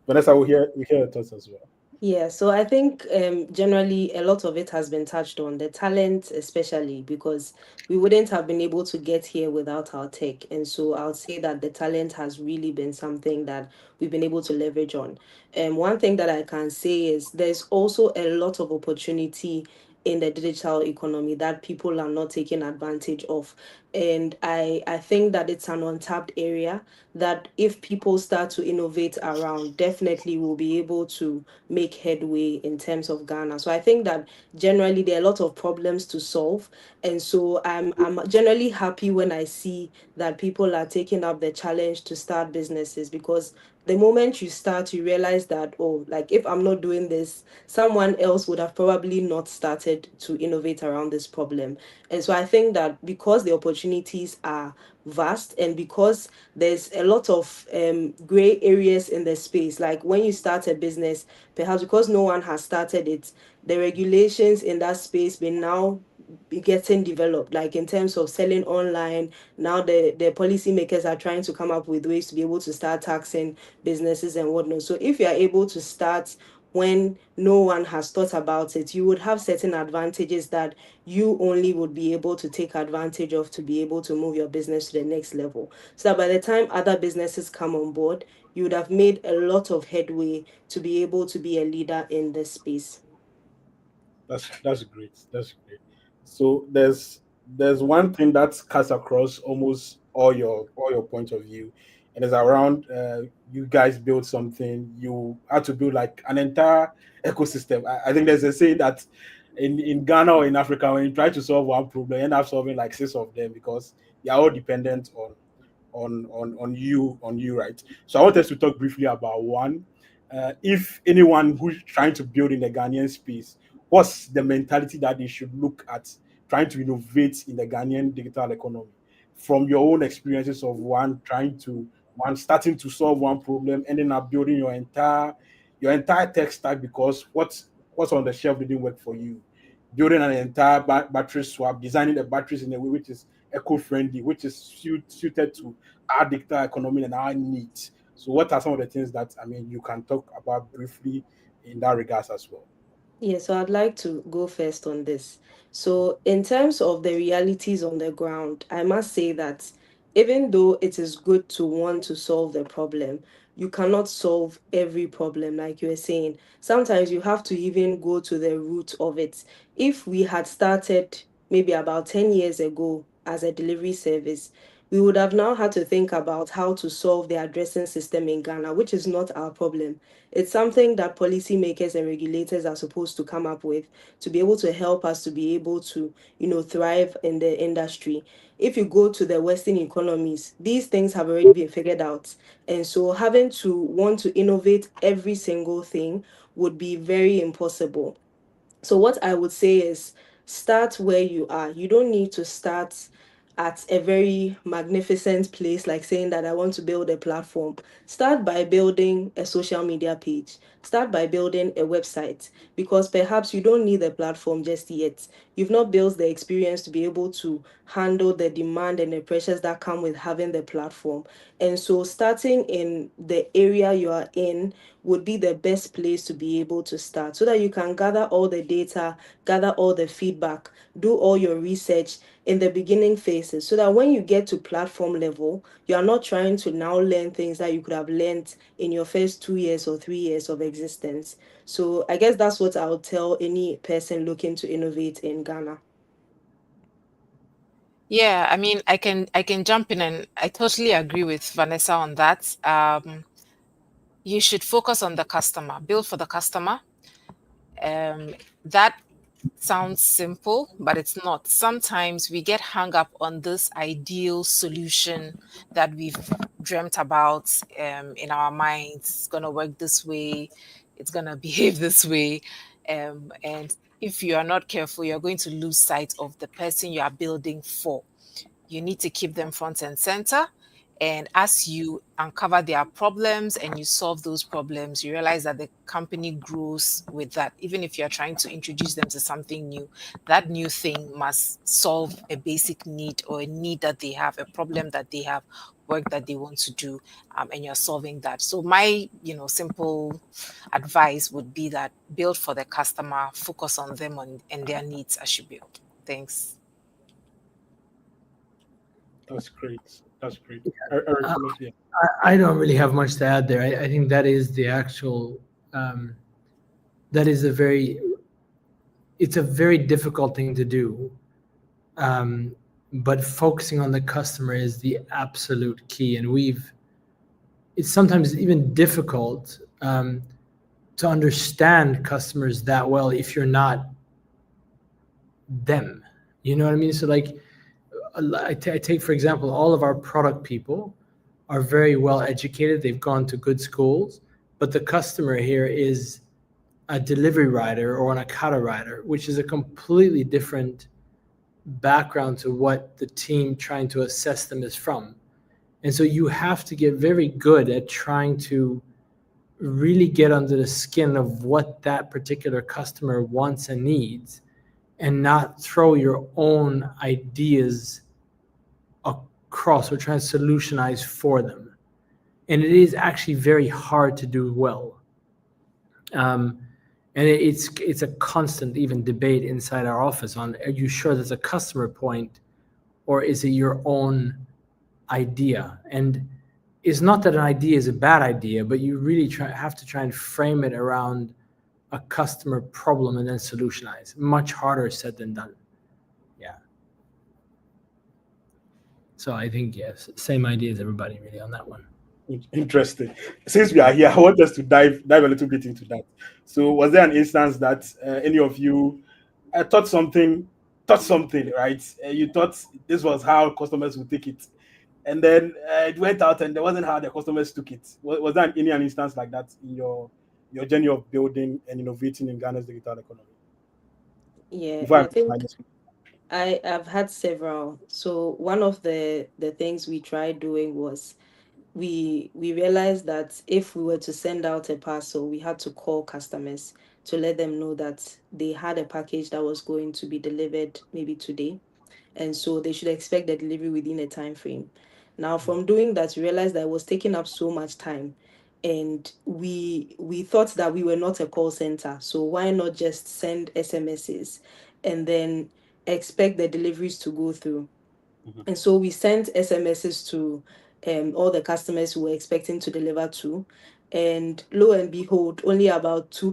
Vanessa, we hear your thoughts as well. Yeah, so I think generally a lot of it has been touched on, the talent especially, because we wouldn't have been able to get here without our tech. And so I'll say that the talent has really been something that we've been able to leverage on. And one thing that I can say is there's also a lot of opportunity in the digital economy that people are not taking advantage of. And I think that it's an untapped area that if people start to innovate around, definitely will be able to make headway in terms of Ghana. So I think that generally there are a lot of problems to solve. And so I'm generally happy when I see that people are taking up the challenge to start businesses, because the moment you start, you realize that, oh, like if I'm not doing this, someone else would have probably not started to innovate around this problem. And so I think that because the opportunities are vast and because there's a lot of gray areas in the space, like when you start a business, perhaps because no one has started it, the regulations in that space may now be getting developed, like in terms of selling online. Now the policymakers are trying to come up with ways to be able to start taxing businesses and whatnot. So if you are able to start when no one has thought about it, you would have certain advantages that you only would be able to take advantage of to be able to move your business to the next level. So that by the time other businesses come on board, you would have made a lot of headway to be able to be a leader in this space. That's great. That's great. So there's one thing that cuts across almost all your point of view, and it's around you guys built something. You had to build like an entire ecosystem. I think there's a saying that in Ghana or in Africa, when you try to solve one problem, you end up solving like six of them because they are all dependent on you, right? So I want us to talk briefly about one. If anyone who's trying to build in the Ghanaian space, what's the mentality that they should look at trying to innovate in the Ghanaian digital economy? From your own experiences of one starting to solve one problem, ending up building your entire tech stack because what's on the shelf didn't work for you. Building an entire battery swap, designing the batteries in a way which is eco-friendly, which is suited to our digital economy and our needs. So, what are some of the things that you can talk about briefly in that regards as well? Yeah, so I'd like to go first on this. So, in terms of the realities on the ground, I must say that even though it is good to want to solve the problem, you cannot solve every problem, like you were saying. Sometimes you have to even go to the root of it. If we had started maybe about 10 years ago as a delivery service, we would have now had to think about how to solve the addressing system in Ghana, which is not our problem. It's something that policymakers and regulators are supposed to come up with to be able to help us to be able to, thrive in the industry. If you go to the Western economies, these things have already been figured out. And so having to want to innovate every single thing would be very impossible. So what I would say is start where you are. You don't need to start at a very magnificent place like saying that I want to build a platform. Start by building a social media page. Start by building a website because perhaps you don't need a platform just yet. You've not built the experience to be able to handle the demand and the pressures that come with having the platform. And so starting in the area you are in would be the best place to be able to start so that you can gather all the data, gather all the feedback, do all your research in the beginning phases so that when you get to platform level, you are not trying to now learn things that you could have learned in your first 2 years or 3 years of existence. So I guess that's what I would tell any person looking to innovate in Ghana. Yeah, I mean, I can jump in, and I totally agree with Vanessa on that. You should focus on the customer, build for the customer. That sounds simple, but it's not. Sometimes we get hung up on this ideal solution that we've dreamt about in our minds. It's going to work this way, it's going to behave this way. And if you are not careful, you're going to lose sight of the person you are building for. You need to keep them front and center. And as you uncover their problems and you solve those problems, you realize that the company grows with that. Even if you're trying to introduce them to something new, that new thing must solve a basic need or a need that they have, a problem that they have, work that they want to do, and you're solving that. So my, simple advice would be that build for the customer, focus on them and their needs as you build. Thanks. That's great. That's great. Yeah. I don't really have much to add there. I think that is the actual, that is a very it's a very difficult thing to do. But focusing on the customer is the absolute key. And it's sometimes even difficult to understand customers that well if you're not them. You know what I mean? So like, I take, for example, all of our product people are very well educated. They've gone to good schools, but the customer here is a delivery rider or an Akata rider, which is a completely different background to what the team trying to assess them is from. And so you have to get very good at trying to really get under the skin of what that particular customer wants and needs, and not throw your own ideas across or try to solutionize for them. And it is actually very hard to do well. And it's a constant even debate inside our office on, are you sure there's a customer point or is it your own idea? And it's not that an idea is a bad idea, but you really have to try and frame it around a customer problem and then solutionize. Much harder said than done. Yeah. So I think, yes, same idea as everybody really on that one. Interesting. Since we are here, I want us to dive a little bit into that. So was there an instance that any of you thought something, right? You thought this was how customers would take it, and then it went out and there wasn't how the customers took it. Was there any instance like that in your journey of building and innovating in Ghana's digital economy? Yeah, Before I think I've had several. So one of the things we tried doing was we realized that if we were to send out a parcel, we had to call customers to let them know that they had a package that was going to be delivered maybe today, and so they should expect the delivery within a time frame. Now, from doing that, we realized that it was taking up so much time, and we thought that we were not a call center, so why not just send SMSs and then expect the deliveries to go through? And so we sent SMSs to all the customers who were expecting to deliver to. And lo and behold, only about 2%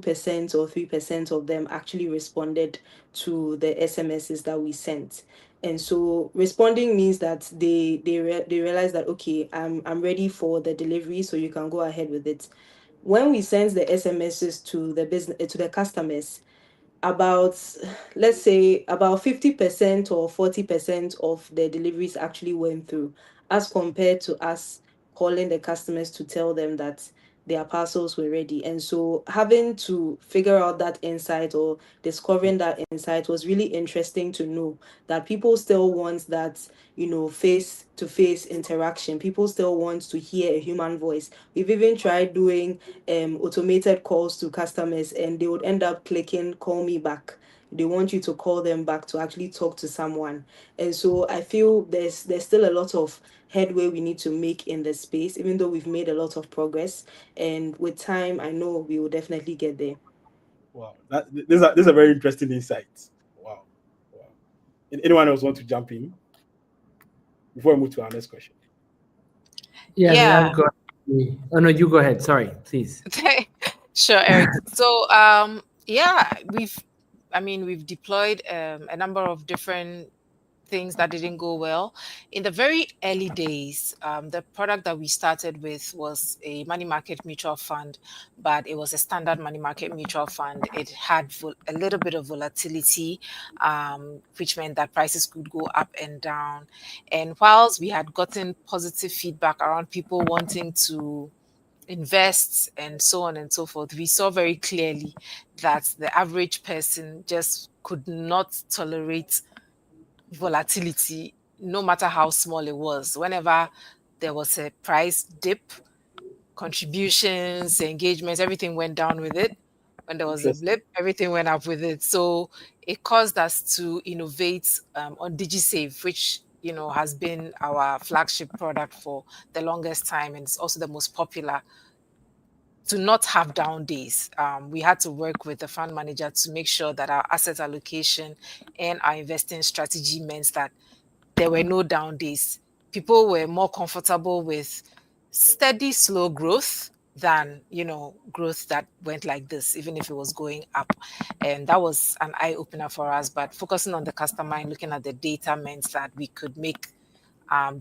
or 3% of them actually responded to the SMSs that we sent. And so responding means that they realize that, okay, I'm ready for the delivery, so you can go ahead with it. When we sent the SMSs to the customers, about, let's say, about 50% or 40% of the deliveries actually went through, as compared to us calling the customers to tell them that their parcels were ready. And so having to figure out that insight, or discovering that insight, was really interesting to know that people still want that, face to face interaction. People still want to hear a human voice. We've even tried doing automated calls to customers, and they would end up clicking call me back. They want you to call them back to actually talk to someone. And so I feel there's still a lot of headway we need to make in the space, even though we've made a lot of progress. And with time, I know we will definitely get there. Wow, these are very interesting insights. Wow. Anyone else want to jump in before we move to our next question? Yeah. Oh no, you go ahead. Sorry, please. Sure, Erik. So we've deployed a number of different things that didn't go well. In the very early days, the product that we started with was a money market mutual fund, but it was a standard money market mutual fund. It had a little bit of volatility, which meant that prices could go up and down. And whilst we had gotten positive feedback around people wanting to invest and so on and so forth, we saw very clearly that the average person just could not tolerate volatility, no matter how small it was. Whenever there was a price dip, contributions, engagements, everything went down with it. When there was a blip, everything went up with it. So it caused us to innovate on DigiSave, which has been our flagship product for the longest time, and it's also the most popular, to not have down days. We had to work with the fund manager to make sure that our asset allocation and our investing strategy meant that there were no down days. People were more comfortable with steady, slow growth than growth that went like this, even if it was going up. And that was an eye-opener for us. But focusing on the customer and looking at the data meant that we could make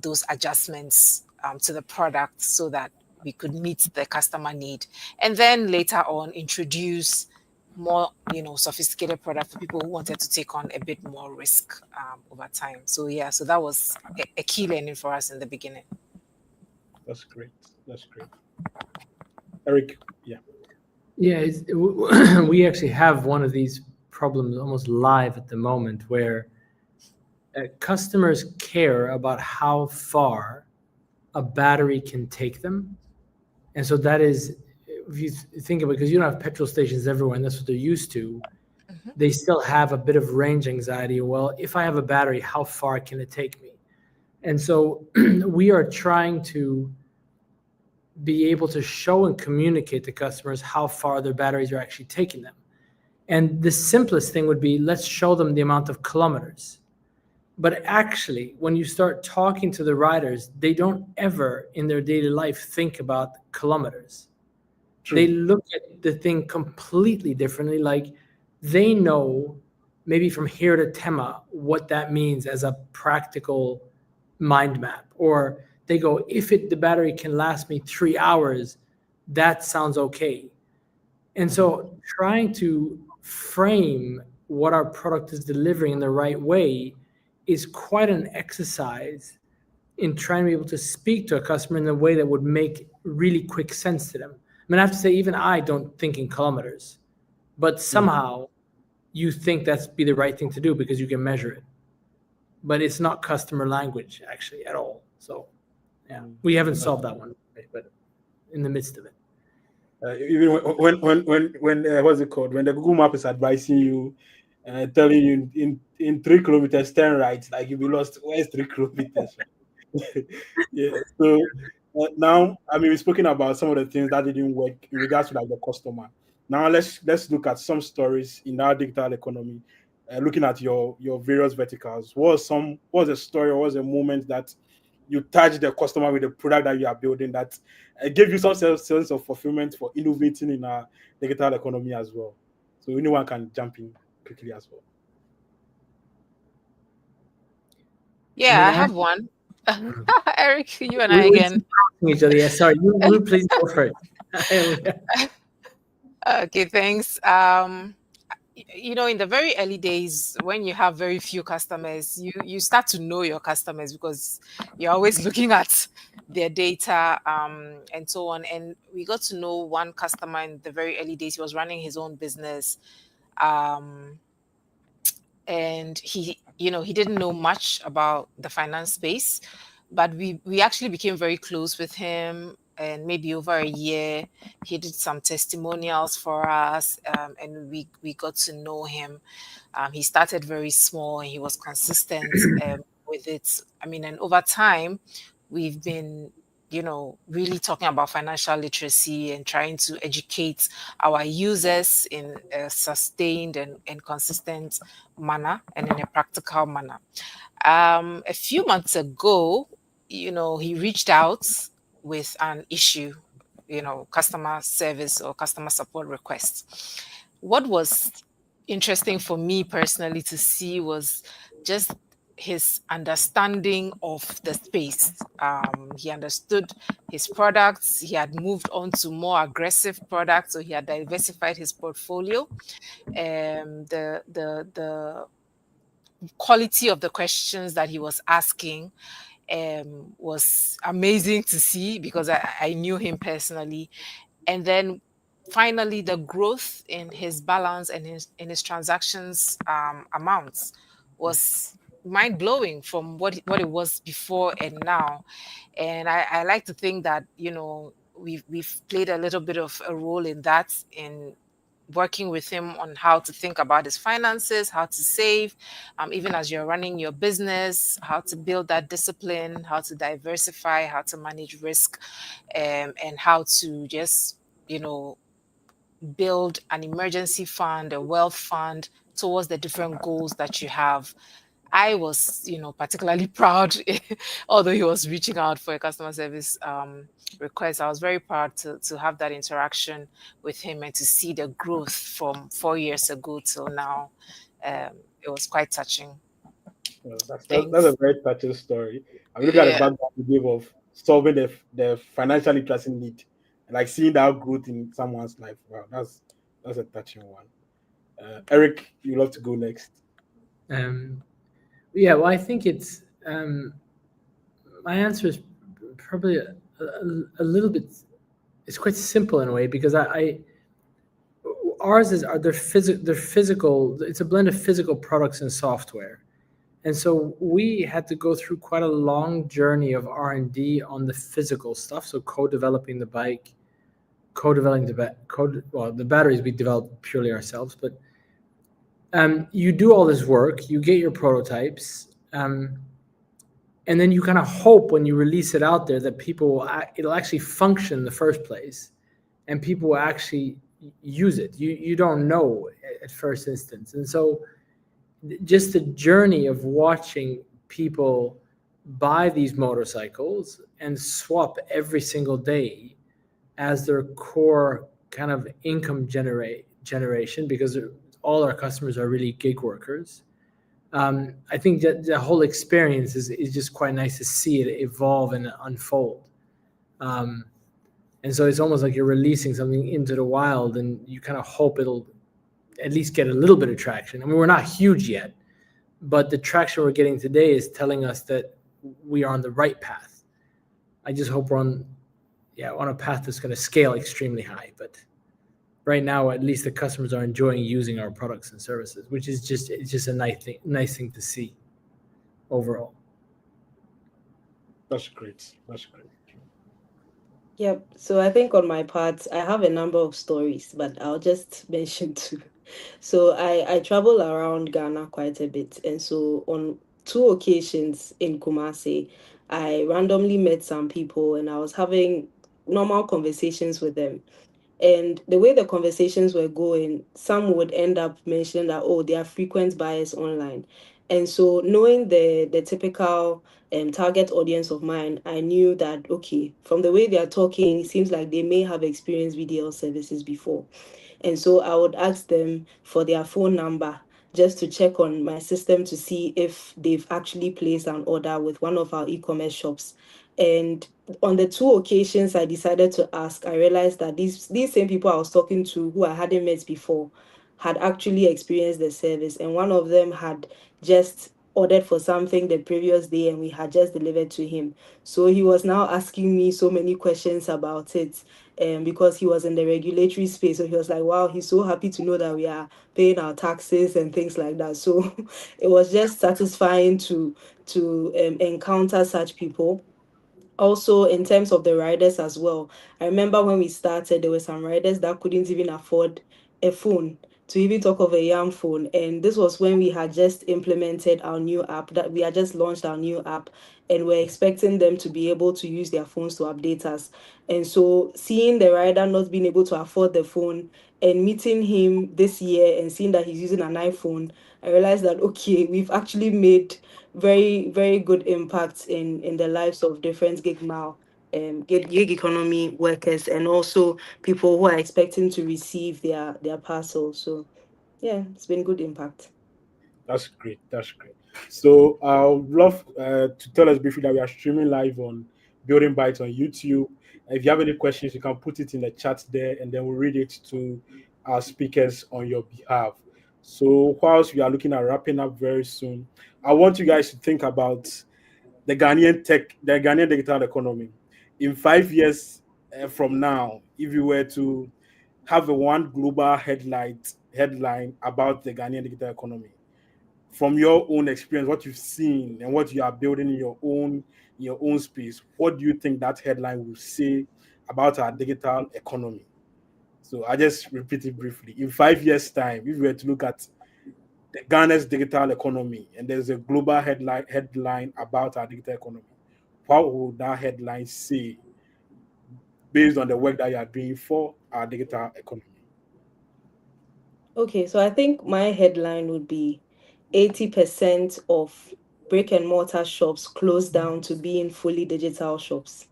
those adjustments to the product so that we could meet the customer need, and then later on introduce more sophisticated product for people who wanted to take on a bit more risk over time. So that was a key learning for us in the beginning. That's great. Erik, yeah. Yeah, we actually have one of these problems almost live at the moment, where customers care about how far a battery can take them. And so that is, if you think about it, because you don't have petrol stations everywhere and that's what they're used to, they still have a bit of range anxiety. Well, if I have a battery, how far can it take me? And so we are trying to be able to show and communicate to customers how far their batteries are actually taking them. And the simplest thing would be, let's show them the amount of kilometers. But actually, when you start talking to the riders, they don't ever in their daily life think about kilometers. True. They look at the thing completely differently. Like, they know maybe from here to Tema what that means as a practical mind map. Or they go, if the battery can last me 3 hours, that sounds okay. And so trying to frame what our product is delivering in the right way is quite an exercise in trying to be able to speak to a customer in a way that would make really quick sense to them. I mean, I have to say, even I don't think in kilometers, but somehow you think that's be the right thing to do because you can measure it. But it's not customer language actually at all. So yeah, we haven't solved that one, but in the midst of it. Even when what's it called? When the Google Map is advising you, telling you in 3 kilometers, turn right, like you'll be lost. Where's 3 kilometers? Yeah. So now, I mean, we've spoken about some of the things that didn't work in regards to like the customer. Now let's look at some stories in our digital economy. Looking at your various verticals, what was a story or was a moment that you touch the customer with the product that you are building that gave you some sense of fulfillment for innovating in our digital economy as well? So anyone can jump in quickly as well. Yeah, I have one. Erik, you and I again. Each other. Yeah, sorry. You please go first. Okay, thanks. In the very early days, when you have very few customers, you start to know your customers because you're always looking at their data and so on. And we got to know one customer in the very early days. He was running his own business, and he didn't know much about the finance space, but we actually became very close with him. And maybe over a year, he did some testimonials for us, and we got to know him. He started very small, and he was consistent with it. I mean, and over time, we've been, really talking about financial literacy and trying to educate our users in a sustained and consistent manner and in a practical manner. A few months ago, he reached out with an issue, customer service or customer support request. What was interesting for me personally to see was just his understanding of the space. He understood his products. He had moved on to more aggressive products, so he had diversified his portfolio. The quality of the questions that he was asking was amazing to see because I knew him personally. And then finally, the growth in his balance and in his transactions amounts was mind-blowing from what it was before and now. And I like to think that we've played a little bit of a role in that, in working with him on how to think about his finances, how to save, even as you're running your business, how to build that discipline, how to diversify, how to manage risk, and how to just, build an emergency fund, a wealth fund towards the different goals that you have. I was, particularly proud, although he was reaching out for a customer service request. I was very proud to have that interaction with him and to see the growth from 4 years ago till now. It was quite touching. That's Thanks. a very touching story. I mean, look at the Yeah. background you gave of solving the financial literacy need, and like seeing that growth in someone's life. Wow, that's a touching one. Erik, you love to go next. Yeah, well, I think it's my answer is probably a little bit. It's quite simple in a way because ours is they're physical. It's a blend of physical products and software, and so we had to go through quite a long journey of R&D on the physical stuff. So co-developing the bike, co-developing the batteries we developed purely ourselves, but you do all this work, you get your prototypes, and then you kind of hope when you release it out there that it'll actually function in the first place, and people will actually use it. You don't know at first instance, and so just the journey of watching people buy these motorcycles and swap every single day as their core kind of income generation, because all our customers are really gig workers. I think that the whole experience is just quite nice to see it evolve and unfold. And so it's almost like you're releasing something into the wild and you kind of hope it'll at least get a little bit of traction. I mean, we're not huge yet, but the traction we're getting today is telling us that we are on the right path. I just hope we're on a path that's going to scale extremely high. But right now, at least the customers are enjoying using our products and services, which is just a nice thing to see overall. That's great. Yep. So I think on my part, I have a number of stories, but I'll just mention two. So I travel around Ghana quite a bit. And so on two occasions in Kumasi, I randomly met some people and I was having normal conversations with them. And the way the conversations were going, some would end up mentioning that, oh, they are frequent buyers online. And so knowing the typical target audience of mine, I knew that, okay, from the way they are talking, it seems like they may have experienced VDL services before. And so I would ask them for their phone number just to check on my system to see if they've actually placed an order with one of our e-commerce shops. And on the two occasions I decided to ask, I realized that these same people I was talking to who I hadn't met before had actually experienced the service. And one of them had just ordered for something the previous day and we had just delivered to him. So he was now asking me so many questions about it. Because he was in the regulatory space. So he was like, wow, he's so happy to know that we are paying our taxes and things like that. So it was just satisfying to encounter such people. Also, in terms of the riders as well, I remember when we started, there were some riders that couldn't even afford a phone, to even talk of a young phone. And this was when we had just implemented our new app, that we had just launched our new app, and we're expecting them to be able to use their phones to update us. And so seeing the rider not being able to afford the phone and meeting him this year and seeing that he's using an iPhone, I realized that, okay, we've actually made very, very good impacts in the lives of different gig economy workers, and also people who are expecting to receive their parcels. So yeah, it's been good impact. That's great. So I would love to tell us briefly that we are streaming live on Building Bytes on YouTube. If you have any questions, you can put it in the chat there, and then we'll read it to our speakers on your behalf. So whilst we are looking at wrapping up very soon, I want you guys to think about the Ghanaian digital economy. In 5 years from now, if you were to have a one global headline about the Ghanaian digital economy, from your own experience, what you've seen and what you are building in your own space, what do you think that headline will say about our digital economy? So I just repeat it briefly. In 5 years' time, if we were to look at the Ghana's digital economy and there's a global headline about our digital economy, what would that headline say based on the work that you are doing for our digital economy? Okay, so I think my headline would be 80% of brick and mortar shops closed down to being fully digital shops.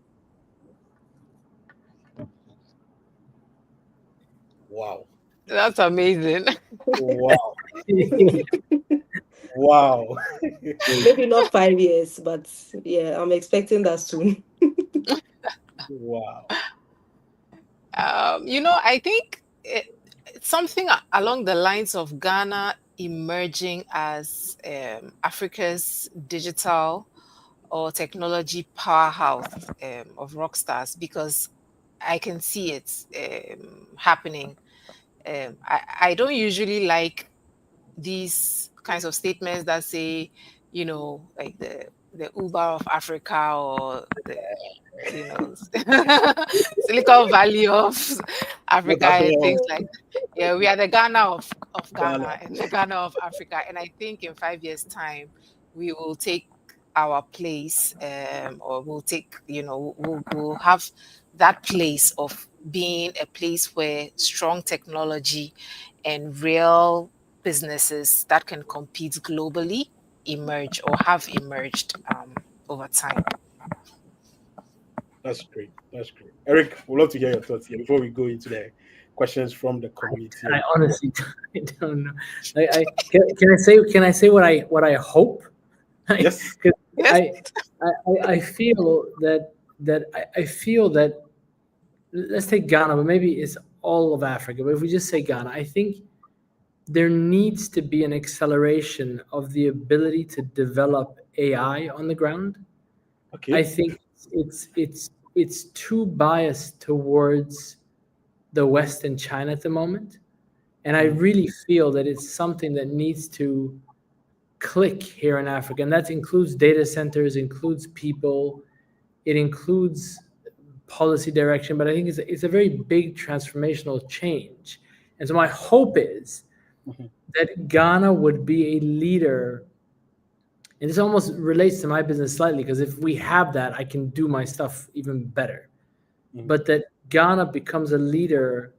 Wow. That's amazing. Wow. Wow. Maybe not 5 years, but yeah, I'm expecting that soon. Wow. I think it's something along the lines of Ghana emerging as Africa's digital or technology powerhouse of rock stars, because I can see it happening. I don't usually like these kinds of statements that say, like the Uber of Africa, or the Silicon Valley of Africa and things like that. Yeah, we are the Ghana of Ghana and the Ghana of Africa. And I think in 5 years' time, we will take our place, or we'll have that place of being a place where strong technology and real businesses that can compete globally emerge or have emerged over time. That's great. That's great. Erik, we'd love to hear your thoughts here before we go into the questions from the community. I honestly don't know. Can I say what I hope? Yes. I feel that let's take Ghana, but maybe it's all of Africa. But if we just say Ghana, I think there needs to be an acceleration of the ability to develop AI on the ground. Okay. I think it's too biased towards the West and China at the moment. And I really feel that it's something that needs to click here in Africa. And that includes data centers, includes people, it includes policy direction, but I think it's a very big transformational change. And so my hope is that Ghana would be a leader. And this almost relates to my business slightly, because if we have that, I can do my stuff even better. But that Ghana becomes a leader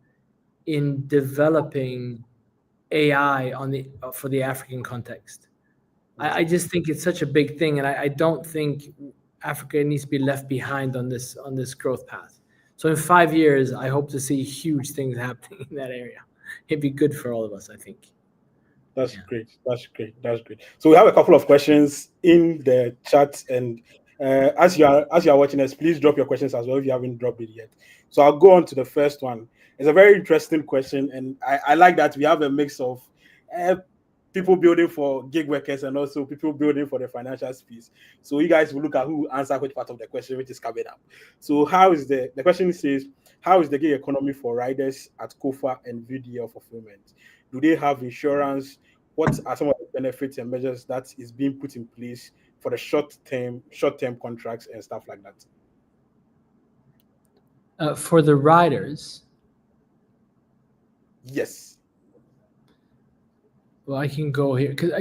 in developing AI for the African context. I just think it's such a big thing, and I don't think Africa needs to be left behind on this growth path. So in 5 years, I hope to see huge things happening in that area. It'd be good for all of us, I think. That's great. That's great. That's great. So we have a couple of questions in the chat, and as you are watching us, please drop your questions as well if you haven't dropped it yet. So I'll go on to the first one. It's a very interesting question, and I like that we have a mix of people building for gig workers and also people building for the financial space. So you guys will look at who answer which part of the question, which is covered up. So how is the question says, how is the gig economy for riders at Kofa and VDL Fulfilment? Do they have insurance? What are some of the benefits and measures that is being put in place for the short-term contracts and stuff like that? For the riders? Yes. Well, I can go here because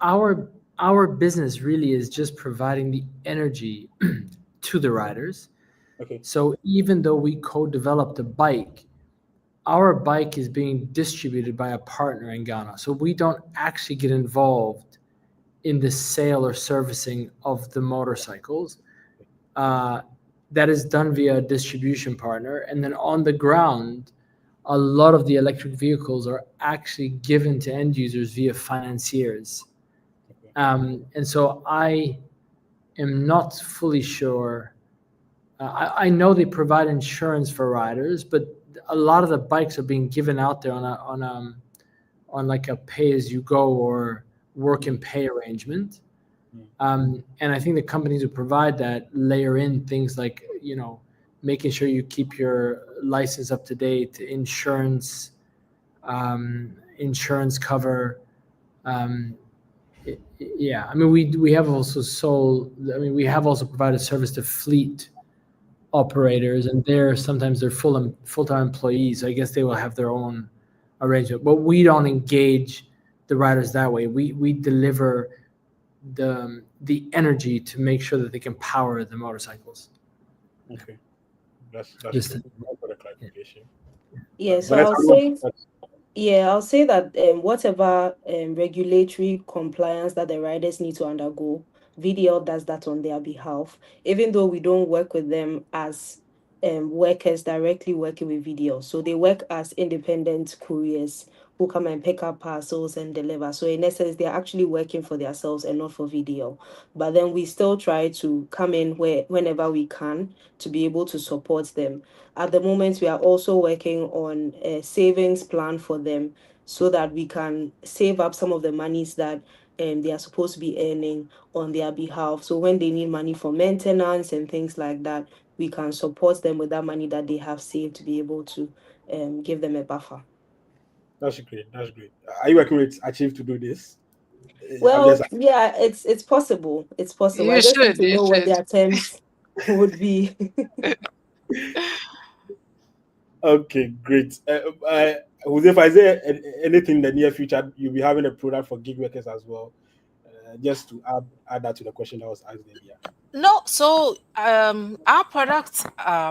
our business really is just providing the energy to the riders. Okay. So even though we co-developed a bike, our bike is being distributed by a partner in Ghana. So we don't actually get involved in the sale or servicing of the motorcycles. That is done via a distribution partner. And then on the ground, a lot of the electric vehicles are actually given to end users via financiers. And so I am not fully sure. I know they provide insurance for riders, but a lot of the bikes are being given out there on like a pay-as-you-go or work and pay arrangement. And I think the companies who provide that layer in things like, making sure you keep your license up to date, insurance cover. Yeah, I mean, we have also we have also provided service to fleet operators, and sometimes they're full-time employees. So I guess they will have their own arrangement, but we don't engage the riders that way. We deliver the energy to make sure that they can power the motorcycles. Okay. That's Just for the clarification. Yeah, so I'll say Yeah, I'll say that whatever regulatory compliance that the riders need to undergo, VDL does that on their behalf, even though we don't work with them as workers directly working with VDL. So they work as independent couriers who come and pick up parcels and deliver. So in essence, they're actually working for themselves and not for VDL. But then we still try to come in whenever we can to be able to support them. At the moment, we are also working on a savings plan for them so that we can save up some of the monies that they are supposed to be earning on their behalf. So when they need money for maintenance and things like that, we can support them with that money that they have saved to be able to give them a buffer. That's great. That's great. Are you working with Achieve to do this? I'm Well, just yeah, it's possible. It's possible. I You just need should, to you know what should. their terms would be. okay. Great. Huzaifa, is there anything in the near future you'll be having a product for gig workers as well? Just to add that to the question that was asked earlier. No, so our product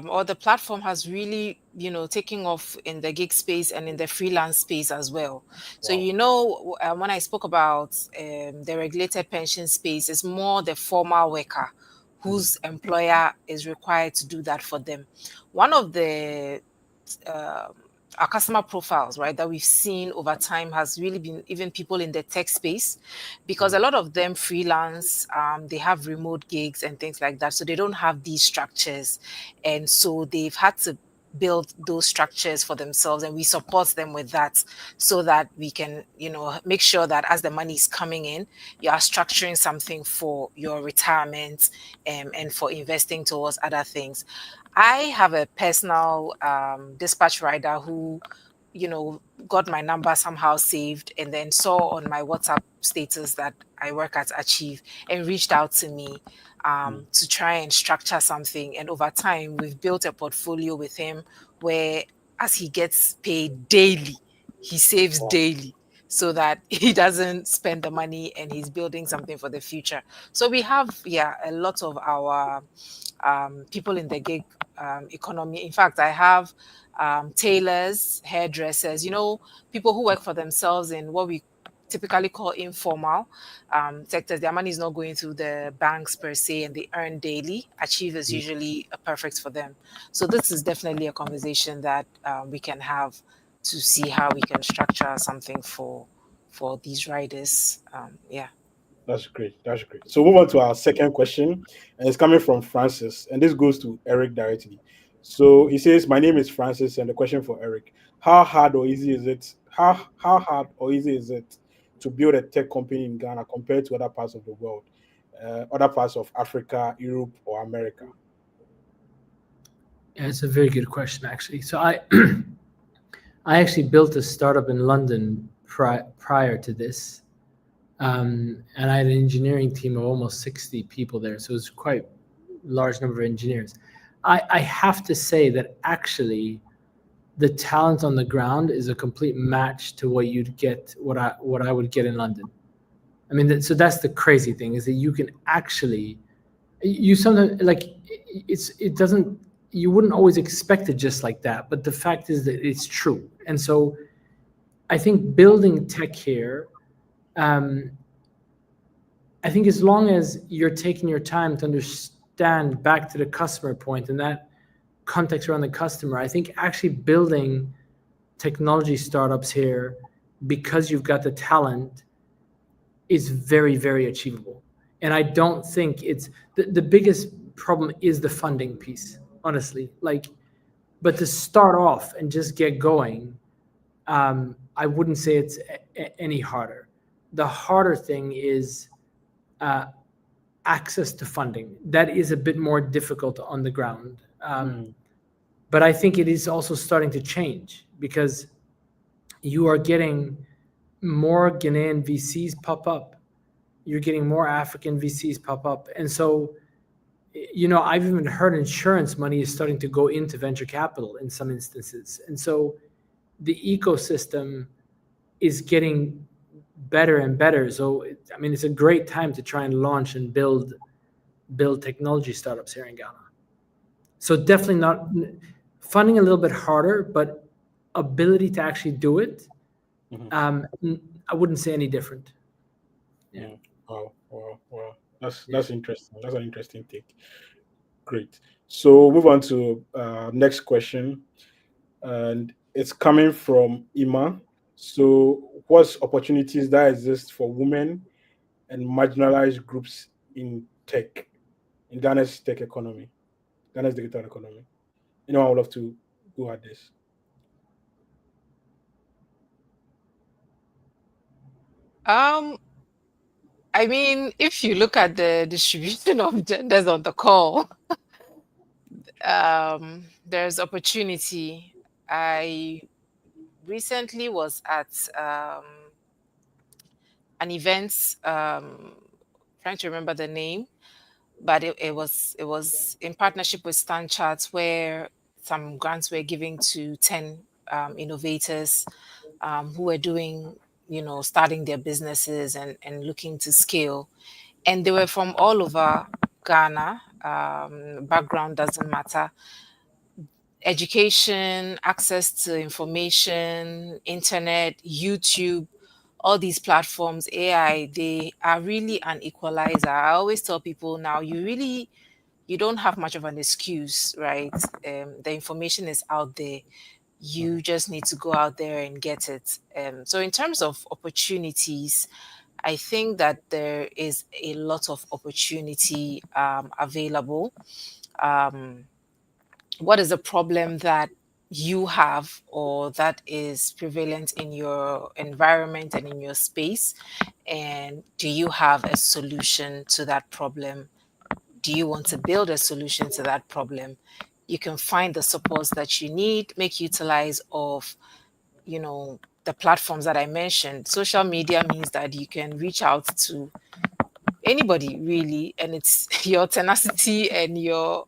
or the platform has really, taking off in the gig space and in the freelance space as well. So, Wow. when I spoke about the regulated pension space, it's more the formal worker whose employer is required to do that for them. One of the our customer profiles, right, that we've seen over time has really been even people in the tech space, because a lot of them freelance, they have remote gigs and things like that. So they don't have these structures. And so they've had to build those structures for themselves, and we support them with that so that we can, make sure that as the money is coming in, you are structuring something for your retirement and for investing towards other things. I have a personal dispatch rider who, got my number somehow saved and then saw on my WhatsApp status that I work at Achieve and reached out to me to try and structure something. And over time, we've built a portfolio with him where, as he gets paid daily, he saves Wow. daily so that he doesn't spend the money and he's building something for the future. So we have, a lot of our people in the gig economy. In fact, I have tailors, hairdressers, people who work for themselves in what we typically call informal sectors. Their money is not going through the banks per se, and they earn daily. Achieve is usually perfect for them. So this is definitely a conversation that we can have to see how we can structure something for these riders. Yeah. That's great. That's great. So move on to our second question, and it's coming from Francis, and this goes to Erik directly. So he says, "My name is Francis, and the question for Erik: How hard or easy is it? How hard or easy is it to build a tech company in Ghana compared to other parts of the world, other parts of Africa, Europe, or America?" Yeah, it's a very good question, actually. So I I actually built a startup in London prior to this. And I had an engineering team of almost 60 people there. So it was quite large number of engineers. I have to say that actually the talent on the ground is a complete match to what you'd get, what I would get in London. I mean, so that's the crazy thing, is that you can actually, you sometimes, like, it doesn't, you wouldn't always expect it just like that, but the fact is that it's true. And so I think building tech here, I think as long as you're taking your time to understand back to the customer point and that context around the customer, I think actually building technology startups here, because you've got the talent, is very, very achievable. And I don't think it's the biggest problem is the funding piece, honestly. But to start off and just get going, I wouldn't say it's any harder. The harder thing is access to funding. That is a bit more difficult on the ground. But I think it is also starting to change, because you are getting more Ghanaian VCs pop up. You're getting more African VCs pop up. And so, I've even heard insurance money is starting to go into venture capital in some instances. And so the ecosystem is getting better and better. So, it's a great time to try and launch and build technology startups here in Ghana. So definitely not funding a little bit harder, but ability to actually do it, I wouldn't say any different. Yeah. Wow. That's interesting. That's an interesting take. Great. So move on to next question, and it's coming from Ima. So, what's opportunities that exist for women and marginalized groups in tech, in Ghana's tech economy, Ghana's digital economy? Anyone would love to go at this? I mean, if you look at the distribution of genders on the call, there's opportunity. I recently was at an event, trying to remember the name, but it was in partnership with Stan Charts, where some grants were given to 10 innovators who were doing, starting their businesses and looking to scale. And they were from all over Ghana. Background doesn't matter. Education, access to information, internet, YouTube, all these platforms, AI, they are really an equalizer. I always tell people now, you don't have much of an excuse, right? The information is out there. You just need to go out there and get it. So in terms of opportunities, I think that there is a lot of opportunity available. What is a problem that you have or that is prevalent in your environment and in your space? And do you have a solution to that problem? Do you want to build a solution to that problem? You can find the supports that you need, make utilize of, the platforms that I mentioned. Social media means that you can reach out to anybody really, and it's your tenacity and your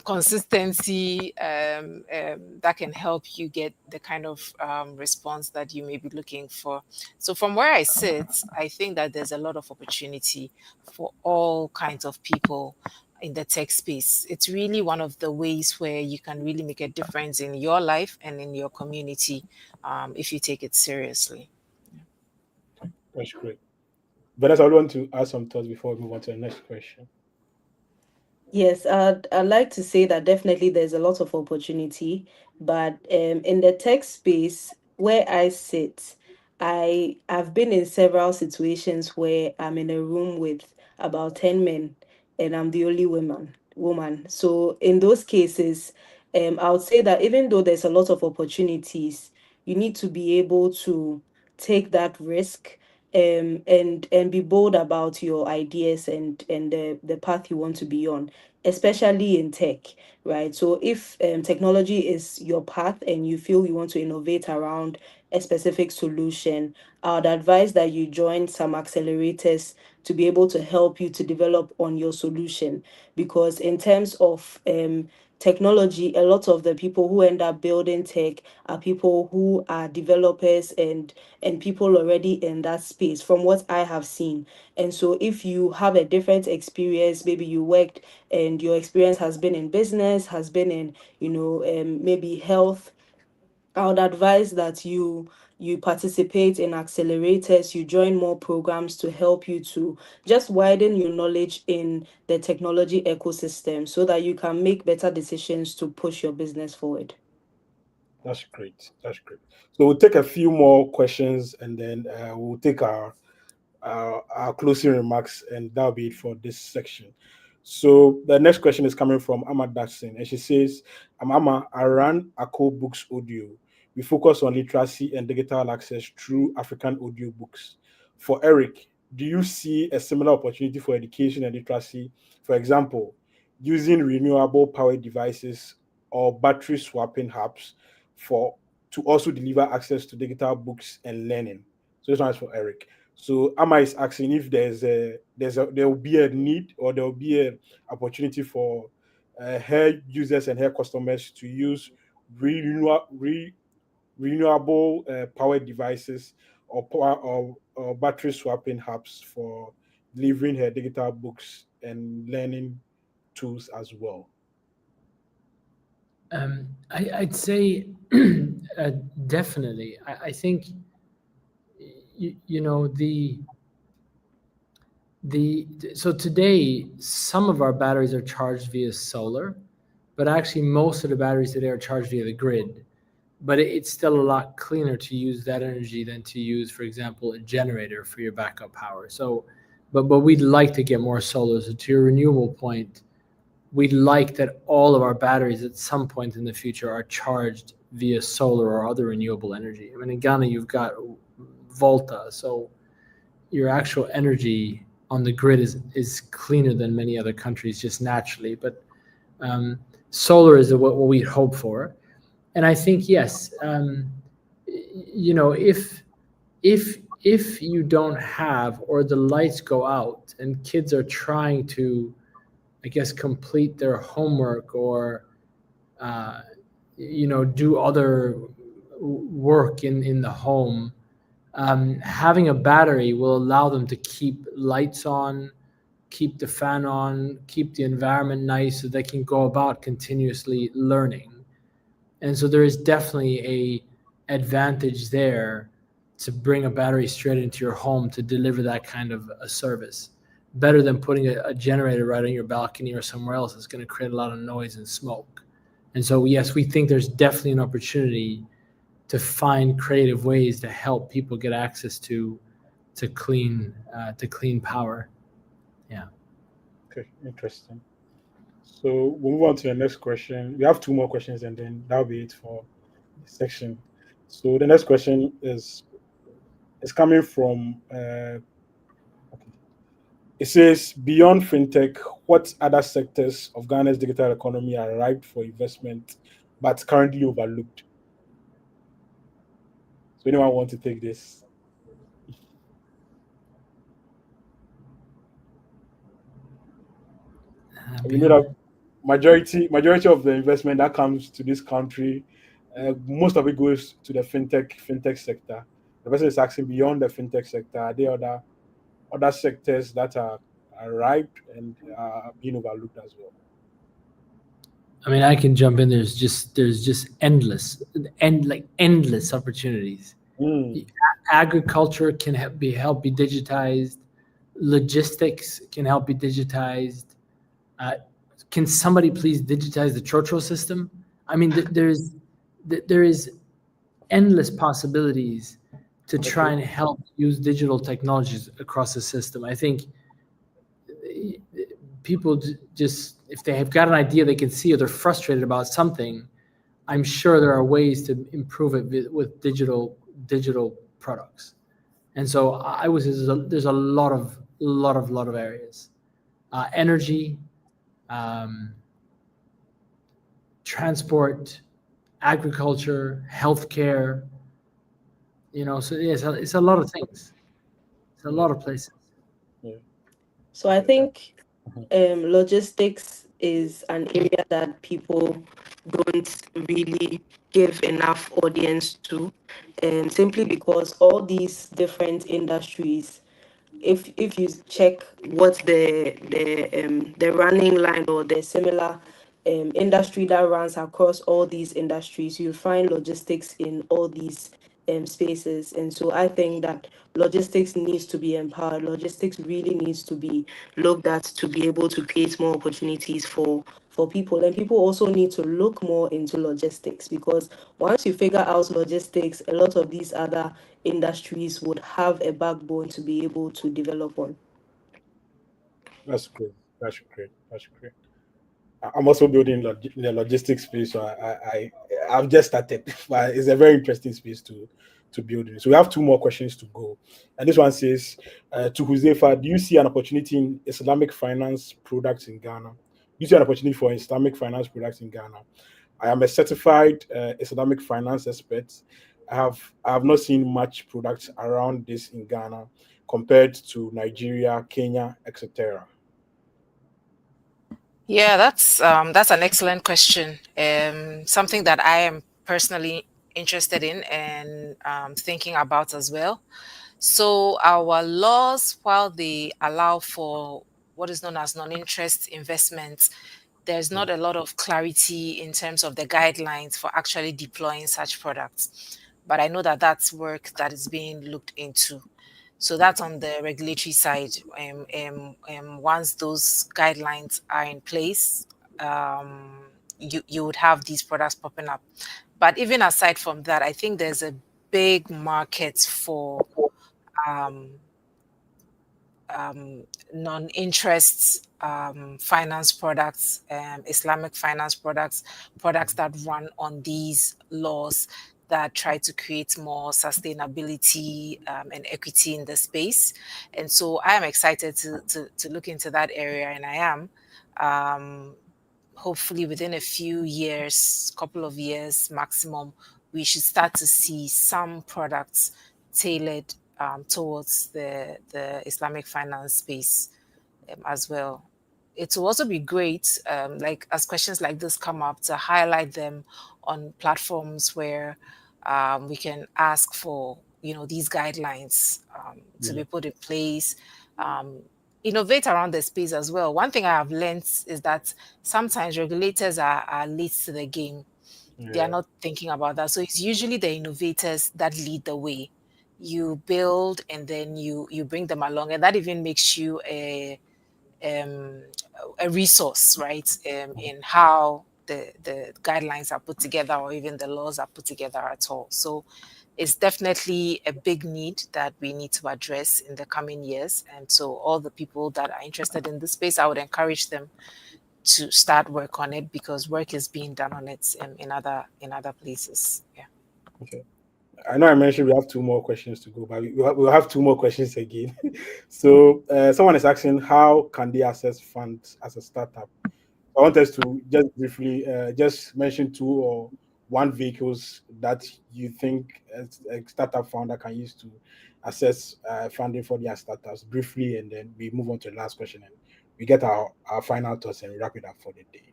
consistency that can help you get the kind of response that you may be looking for. So from where I sit, I think that there's a lot of opportunity for all kinds of people in the tech space. It's really one of the ways where you can really make a difference in your life and in your community if you take it seriously. That's great. Vanessa, I would want to add some thoughts before we move on to the next question. Yes, I'd like to say that definitely there's a lot of opportunity, but in the tech space where I sit, I've been in several situations where I'm in a room with about 10 men and I'm the only woman. So in those cases, I would say that even though there's a lot of opportunities, you need to be able to take that risk, and be bold about your ideas and the path you want to be on, especially in tech, right? So if technology is your path and you feel you want to innovate around a specific solution, I would advise that you join some accelerators to be able to help you to develop on your solution. Because in terms of technology, a lot of the people who end up building tech are people who are developers and people already in that space, from what I have seen. And so if you have a different experience, maybe you worked and your experience has been in business, has been in, maybe health, I would advise that you participate in accelerators, you join more programs to help you to just widen your knowledge in the technology ecosystem so that you can make better decisions to push your business forward. That's great. That's great. So we'll take a few more questions and then we'll take our closing remarks, and that'll be it for this section. So the next question is coming from Amma Daxon, and she says, "I'm Amma. I run Ako Books Audio. We focus on literacy and digital access through African audiobooks. For Erik, do you see a similar opportunity for education and literacy? For example, using renewable power devices or battery swapping hubs for to also deliver access to digital books and learning?" So this one is for Erik. So Amma is asking if there will be a need or there will be an opportunity for her users and her customers to use renewable power devices or power or battery swapping hubs for delivering her digital books and learning tools as well. I'd say definitely. I think so today some of our batteries are charged via solar, but actually most of the batteries today are charged via the grid. But it's still a lot cleaner to use that energy than to use, for example, a generator for your backup power. So, but we'd like to get more solar. So to your renewable point, we'd like that all of our batteries at some point in the future are charged via solar or other renewable energy. I mean, in Ghana, you've got Volta, so your actual energy on the grid is cleaner than many other countries just naturally. But solar is what we hope for. And I think, yes, if you don't have, or the lights go out and kids are trying to, I guess, complete their homework or, do other work in the home, having a battery will allow them to keep lights on, keep the fan on, keep the environment nice so they can go about continuously learning. And so there is definitely a advantage there to bring a battery straight into your home to deliver that kind of a service, better than putting a generator right on your balcony or somewhere else. It's going to create a lot of noise and smoke. And so, yes, we think there's definitely an opportunity to find creative ways to help people get access to clean power. Yeah. Okay, interesting. So we'll move on to the next question. We have two more questions, and then that'll be it for the section. So the next question is coming from. It says, beyond fintech, what other sectors of Ghana's digital economy are ripe for investment but currently overlooked? So anyone want to take this? We know that majority of the investment that comes to this country, most of it goes to the fintech sector. The person is asking, beyond the fintech sector, are there other sectors that are ripe and being overlooked as well? I mean, I can jump in. There's just endless opportunities. Agriculture can help be digitized. Logistics can help be digitized. Can somebody please digitize the churchill system? I mean, there is endless possibilities to try and help use digital technologies across the system. I think people just, if they have got an idea they can see, or they're frustrated about something, I'm sure there are ways to improve it with digital products. And so there's a lot of areas, energy, transport, agriculture, healthcare. So it's a lot of things. It's a lot of places. Yeah. So I think logistics is an area that people don't really give enough audience to, simply because all these different industries, if you check what the running line or the similar industry that runs across all these industries, you find logistics in all these spaces. And so I think that logistics needs to be empowered. Logistics really needs to be looked at to be able to create more opportunities for people. And people also need to look more into logistics, because once you figure out logistics, a lot of these other industries would have a backbone to be able to develop on. That's great. That's great. I'm also building in the logistics space, so I've just started, but it's a very interesting space to build in. So we have two more questions to go, and this one says, to Huzaifa, do you see an opportunity in Islamic finance products in Ghana? Do you see an opportunity for Islamic finance products in Ghana? I am a certified Islamic finance expert. I have not seen much products around this in Ghana compared to Nigeria, Kenya, etc. Yeah, that's an excellent question. Something that I am personally interested in and thinking about as well. So our laws, while they allow for what is known as non-interest investments, there's not a lot of clarity in terms of the guidelines for actually deploying such products. but I know that that's work that is being looked into. So that's on the regulatory side. Once those guidelines are in place, you would have these products popping up. But even aside from that, I think there's a big market for non-interest finance products, Islamic finance products, products that run on these laws that try to create more sustainability and equity in the space. And so I am excited to look into that area, and I am. Hopefully within a few years, couple of years maximum, we should start to see some products tailored towards the Islamic finance space as well. It will also be great, like as questions like this come up, to highlight them on platforms where we can ask for, these guidelines to be put in place. Innovate around the space as well. One thing I have learned is that sometimes regulators are late to the game. They are not thinking about that. So it's usually the innovators that lead the way. You build and then you bring them along, and that even makes you a resource, right? In how the guidelines are put together, or even the laws are put together at all. So it's definitely a big need that we need to address in the coming years. And so all the people that are interested in this space, I would encourage them to start work on it, because work is being done on it in other places. Yeah. Okay. I know I mentioned we have 2 more questions to go, but we'll have 2 more questions again. So someone is asking, how can they access funds as a startup? I want us to just briefly just mention 2 or 1 vehicles that you think a startup founder can use to access funding for their startups briefly, and then we move on to the last question and we get our final thoughts and wrap it up for the day.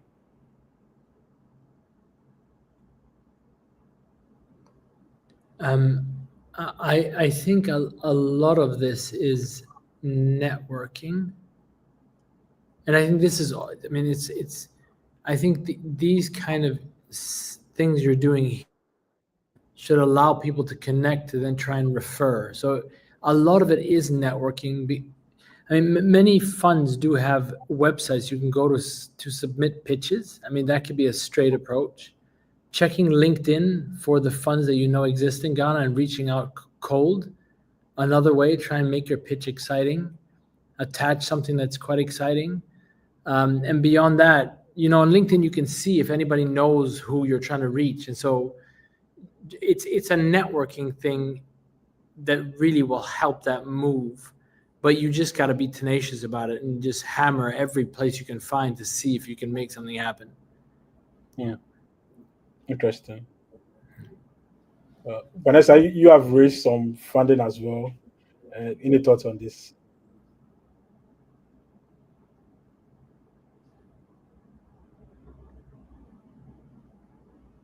I think a lot of this is networking, and I think this is, I mean, it's I think these kind of things you're doing should allow people to connect to then try and refer. So a lot of it is networking. I mean, many funds do have websites you can go to submit pitches. I mean, that could be a straight approach. Checking LinkedIn for the funds that you know exist in Ghana and reaching out cold. Another way, try and make your pitch exciting. Attach something that's quite exciting. And beyond that, on LinkedIn, you can see if anybody knows who you're trying to reach. And so it's a networking thing that really will help that move. But you just got to be tenacious about it and just hammer every place you can find to see if you can make something happen. Yeah. Interesting. Vanessa, you have raised some funding as well. Any thoughts on this?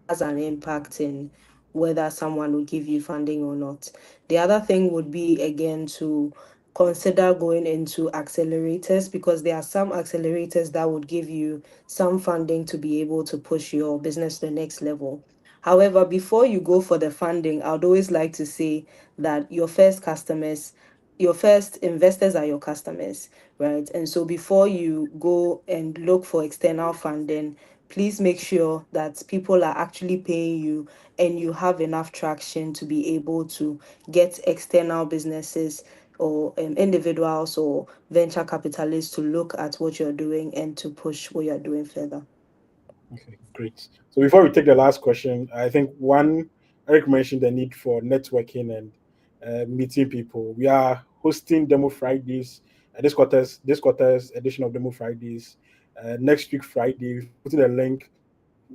Has an impact in whether someone will give you funding or not. The other thing would be, again, to consider going into accelerators, because there are some accelerators that would give you some funding to be able to push your business to the next level. However, before you go for the funding, I'd always like to say that your first investors are your customers, right? And so before you go and look for external funding, please make sure that people are actually paying you and you have enough traction to be able to get external businesses or individuals or venture capitalists to look at what you're doing and to push what you're doing further. Okay, great. So before we take the last question, I think Erik mentioned the need for networking and meeting people. We are hosting Demo Fridays, this quarter's edition of Demo Fridays. Next week Friday, putting a link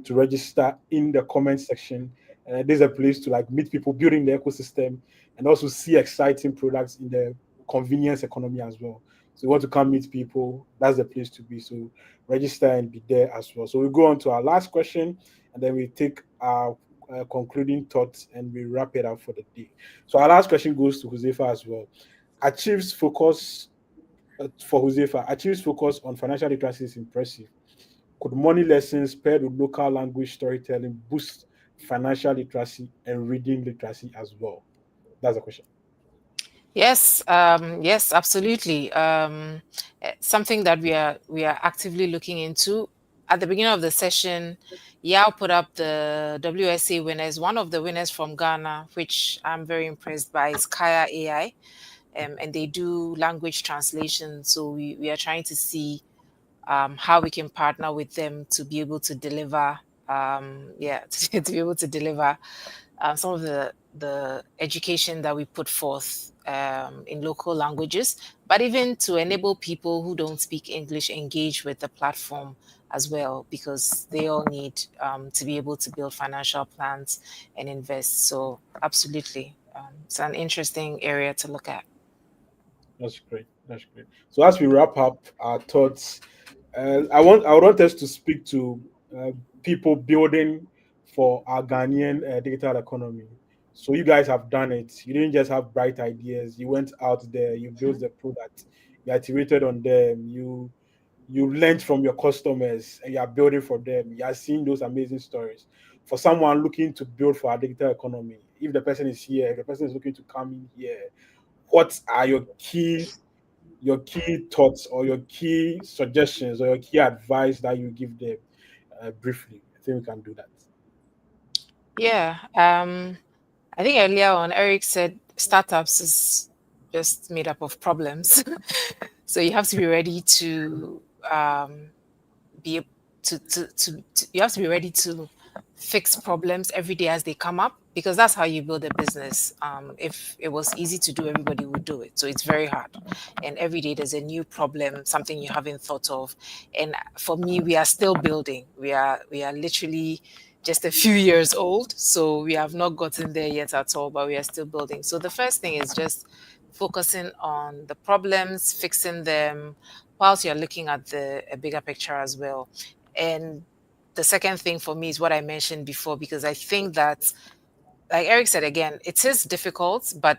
to register in the comment section. There's a place to meet people building the ecosystem and also see exciting products in the convenience economy as well. So you want to come meet people, that's the place to be. So register and be there as well. So we go on to our last question, and then we take our concluding thoughts and we wrap it up for the day. So our last question goes to Huzaifa as well. Achieves focus on financial literacy is impressive. Could money lessons paired with local language storytelling boost financial literacy and reading literacy as well? That's the question. Yes, yes, absolutely. Something that we are actively looking into. At the beginning of the session, Yao put up the WSA winners. One of the winners from Ghana, which I'm very impressed by, is Kaya AI, and they do language translation. So we are trying to see how we can partner with them to be able to deliver, to be able to deliver some of the education that we put forth in local languages, but even to enable people who don't speak English engage with the platform as well, because they all need to be able to build financial plans and invest. So absolutely, it's an interesting area to look at. That's great. That's great. So as we wrap up our thoughts, I want us to speak to people building for our Ghanaian digital economy. So you guys have done it. You didn't just have bright ideas. You went out there. You built the product. You iterated on them. You learned from your customers and you are building for them. You are seeing those amazing stories. For someone looking to build for our digital economy, if the person is here, if the person is looking to come in here, what are your key thoughts or your key suggestions or your key advice that you give them briefly? I think we can do that. Yeah, I think earlier on Erik said startups is just made up of problems. So you have to be ready to be ab- to you have to be ready to fix problems every day as they come up, because that's how you build a business. If it was easy to do, everybody would do it. So it's very hard, and every day there's a new problem, something you haven't thought of. And for me, we are still building. We are literally just a few years old, so we have not gotten there yet at all, but we are still building. So the first thing is just focusing on the problems, fixing them, whilst you're looking at the a bigger picture as well. And the second thing for me is what I mentioned before, because I think that, like Erik said again, it is difficult, but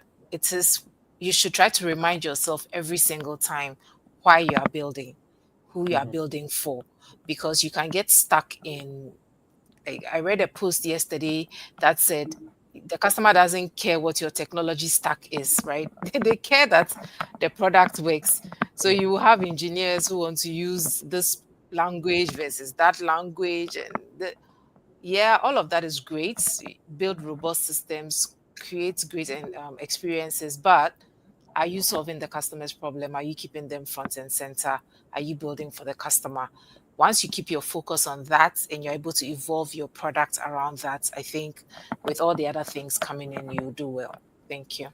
you should try to remind yourself every single time why you are building, who you are building for, because you can get stuck in, like, I read a post yesterday that said the customer doesn't care what your technology stack is, right? They care that the product works. So you have engineers who want to use this language versus that language, and yeah, all of that is great. Build robust systems, create great experiences, but are you solving the customer's problem? Are you keeping them front and center? Are you building for the customer? Once you keep your focus on that and you're able to evolve your product around that, I think with all the other things coming in, you'll do well. Thank you.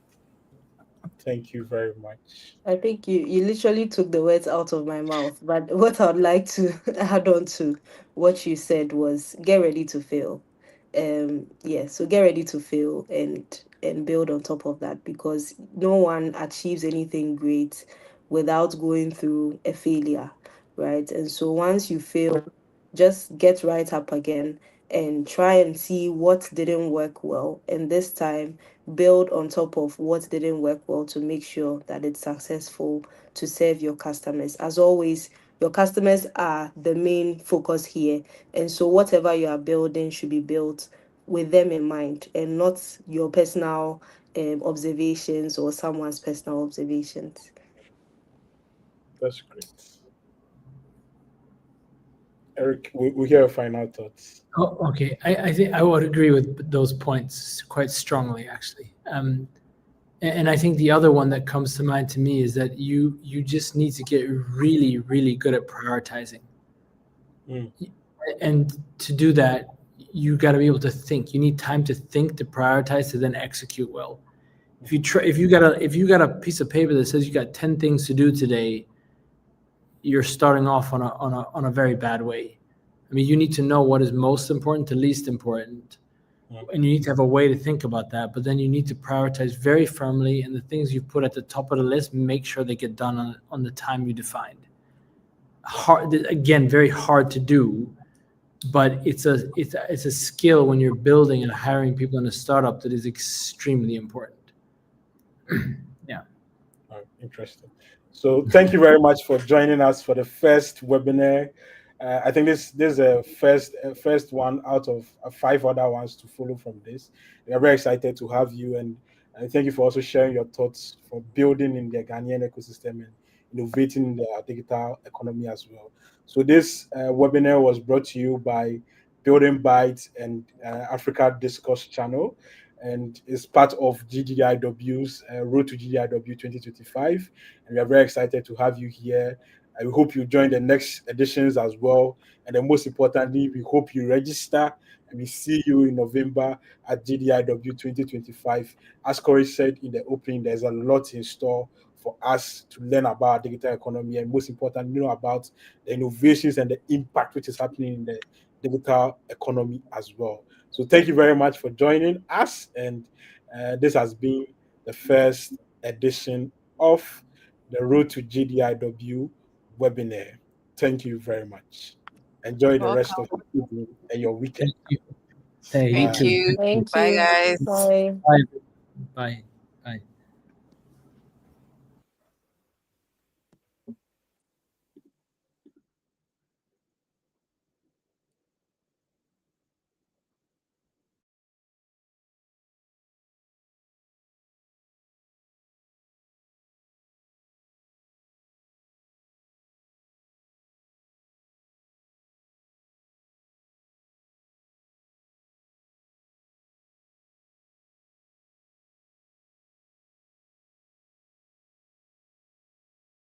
Thank you very much. I think you literally took the words out of my mouth. But what I'd like to add on to what you said was get ready to fail. Yeah, so get ready to fail and build on top of that, because no one achieves anything great without going through a failure, right? And so once you fail, just get right up again and try and see what didn't work well, and this time build on top of what didn't work well to make sure that it's successful to serve your customers. As always, your customers are the main focus here, and so whatever you are building should be built with them in mind and not your personal observations or someone's personal observations. That's great. Erik, we hear your final thoughts. Oh, okay. I think I would agree with those points quite strongly, actually. And I think the other one that comes to mind to me is that you just need to get really, really good at prioritizing. And to do that, you got to be able to think. You need time to think, to prioritize, to then execute well. If you got a piece of paper that says you got 10 things to do today, you're starting off on a very bad way. I mean, you need to know what is most important to least important. And you need to have a way to think about that, but then you need to prioritize very firmly, and the things you put at the top of the list, make sure they get done on the time you defined. Again, very hard to do, but it's a skill when you're building and hiring people in a startup that is extremely important. Yeah. Interesting. So thank you very much for joining us for the first webinar I think this is a first one out of 5 other ones to follow from this. We are very excited to have you, and thank you for also sharing your thoughts for building in the Ghanaian ecosystem and innovating in the digital economy as well. So this webinar was brought to you by Building Bytes and Africa Discourse Channel, and is part of GDIW's Road to GDIW 2025. And we are very excited to have you here. I hope you join the next editions as well. And then most importantly, we hope you register, and we see you in November at GDIW 2025. As Corey said in the opening, there's a lot in store for us to learn about digital economy, and most importantly, know about the innovations and the impact which is happening in the digital economy as well. So thank you very much for joining us. And this has been the first edition of the Road to GDIW webinar. Thank you very much. Enjoy the rest of Welcome. your evening and your weekend. Thank you. Hey, you Thank too. you. Thank Bye, you. guys. Bye. Bye. Bye.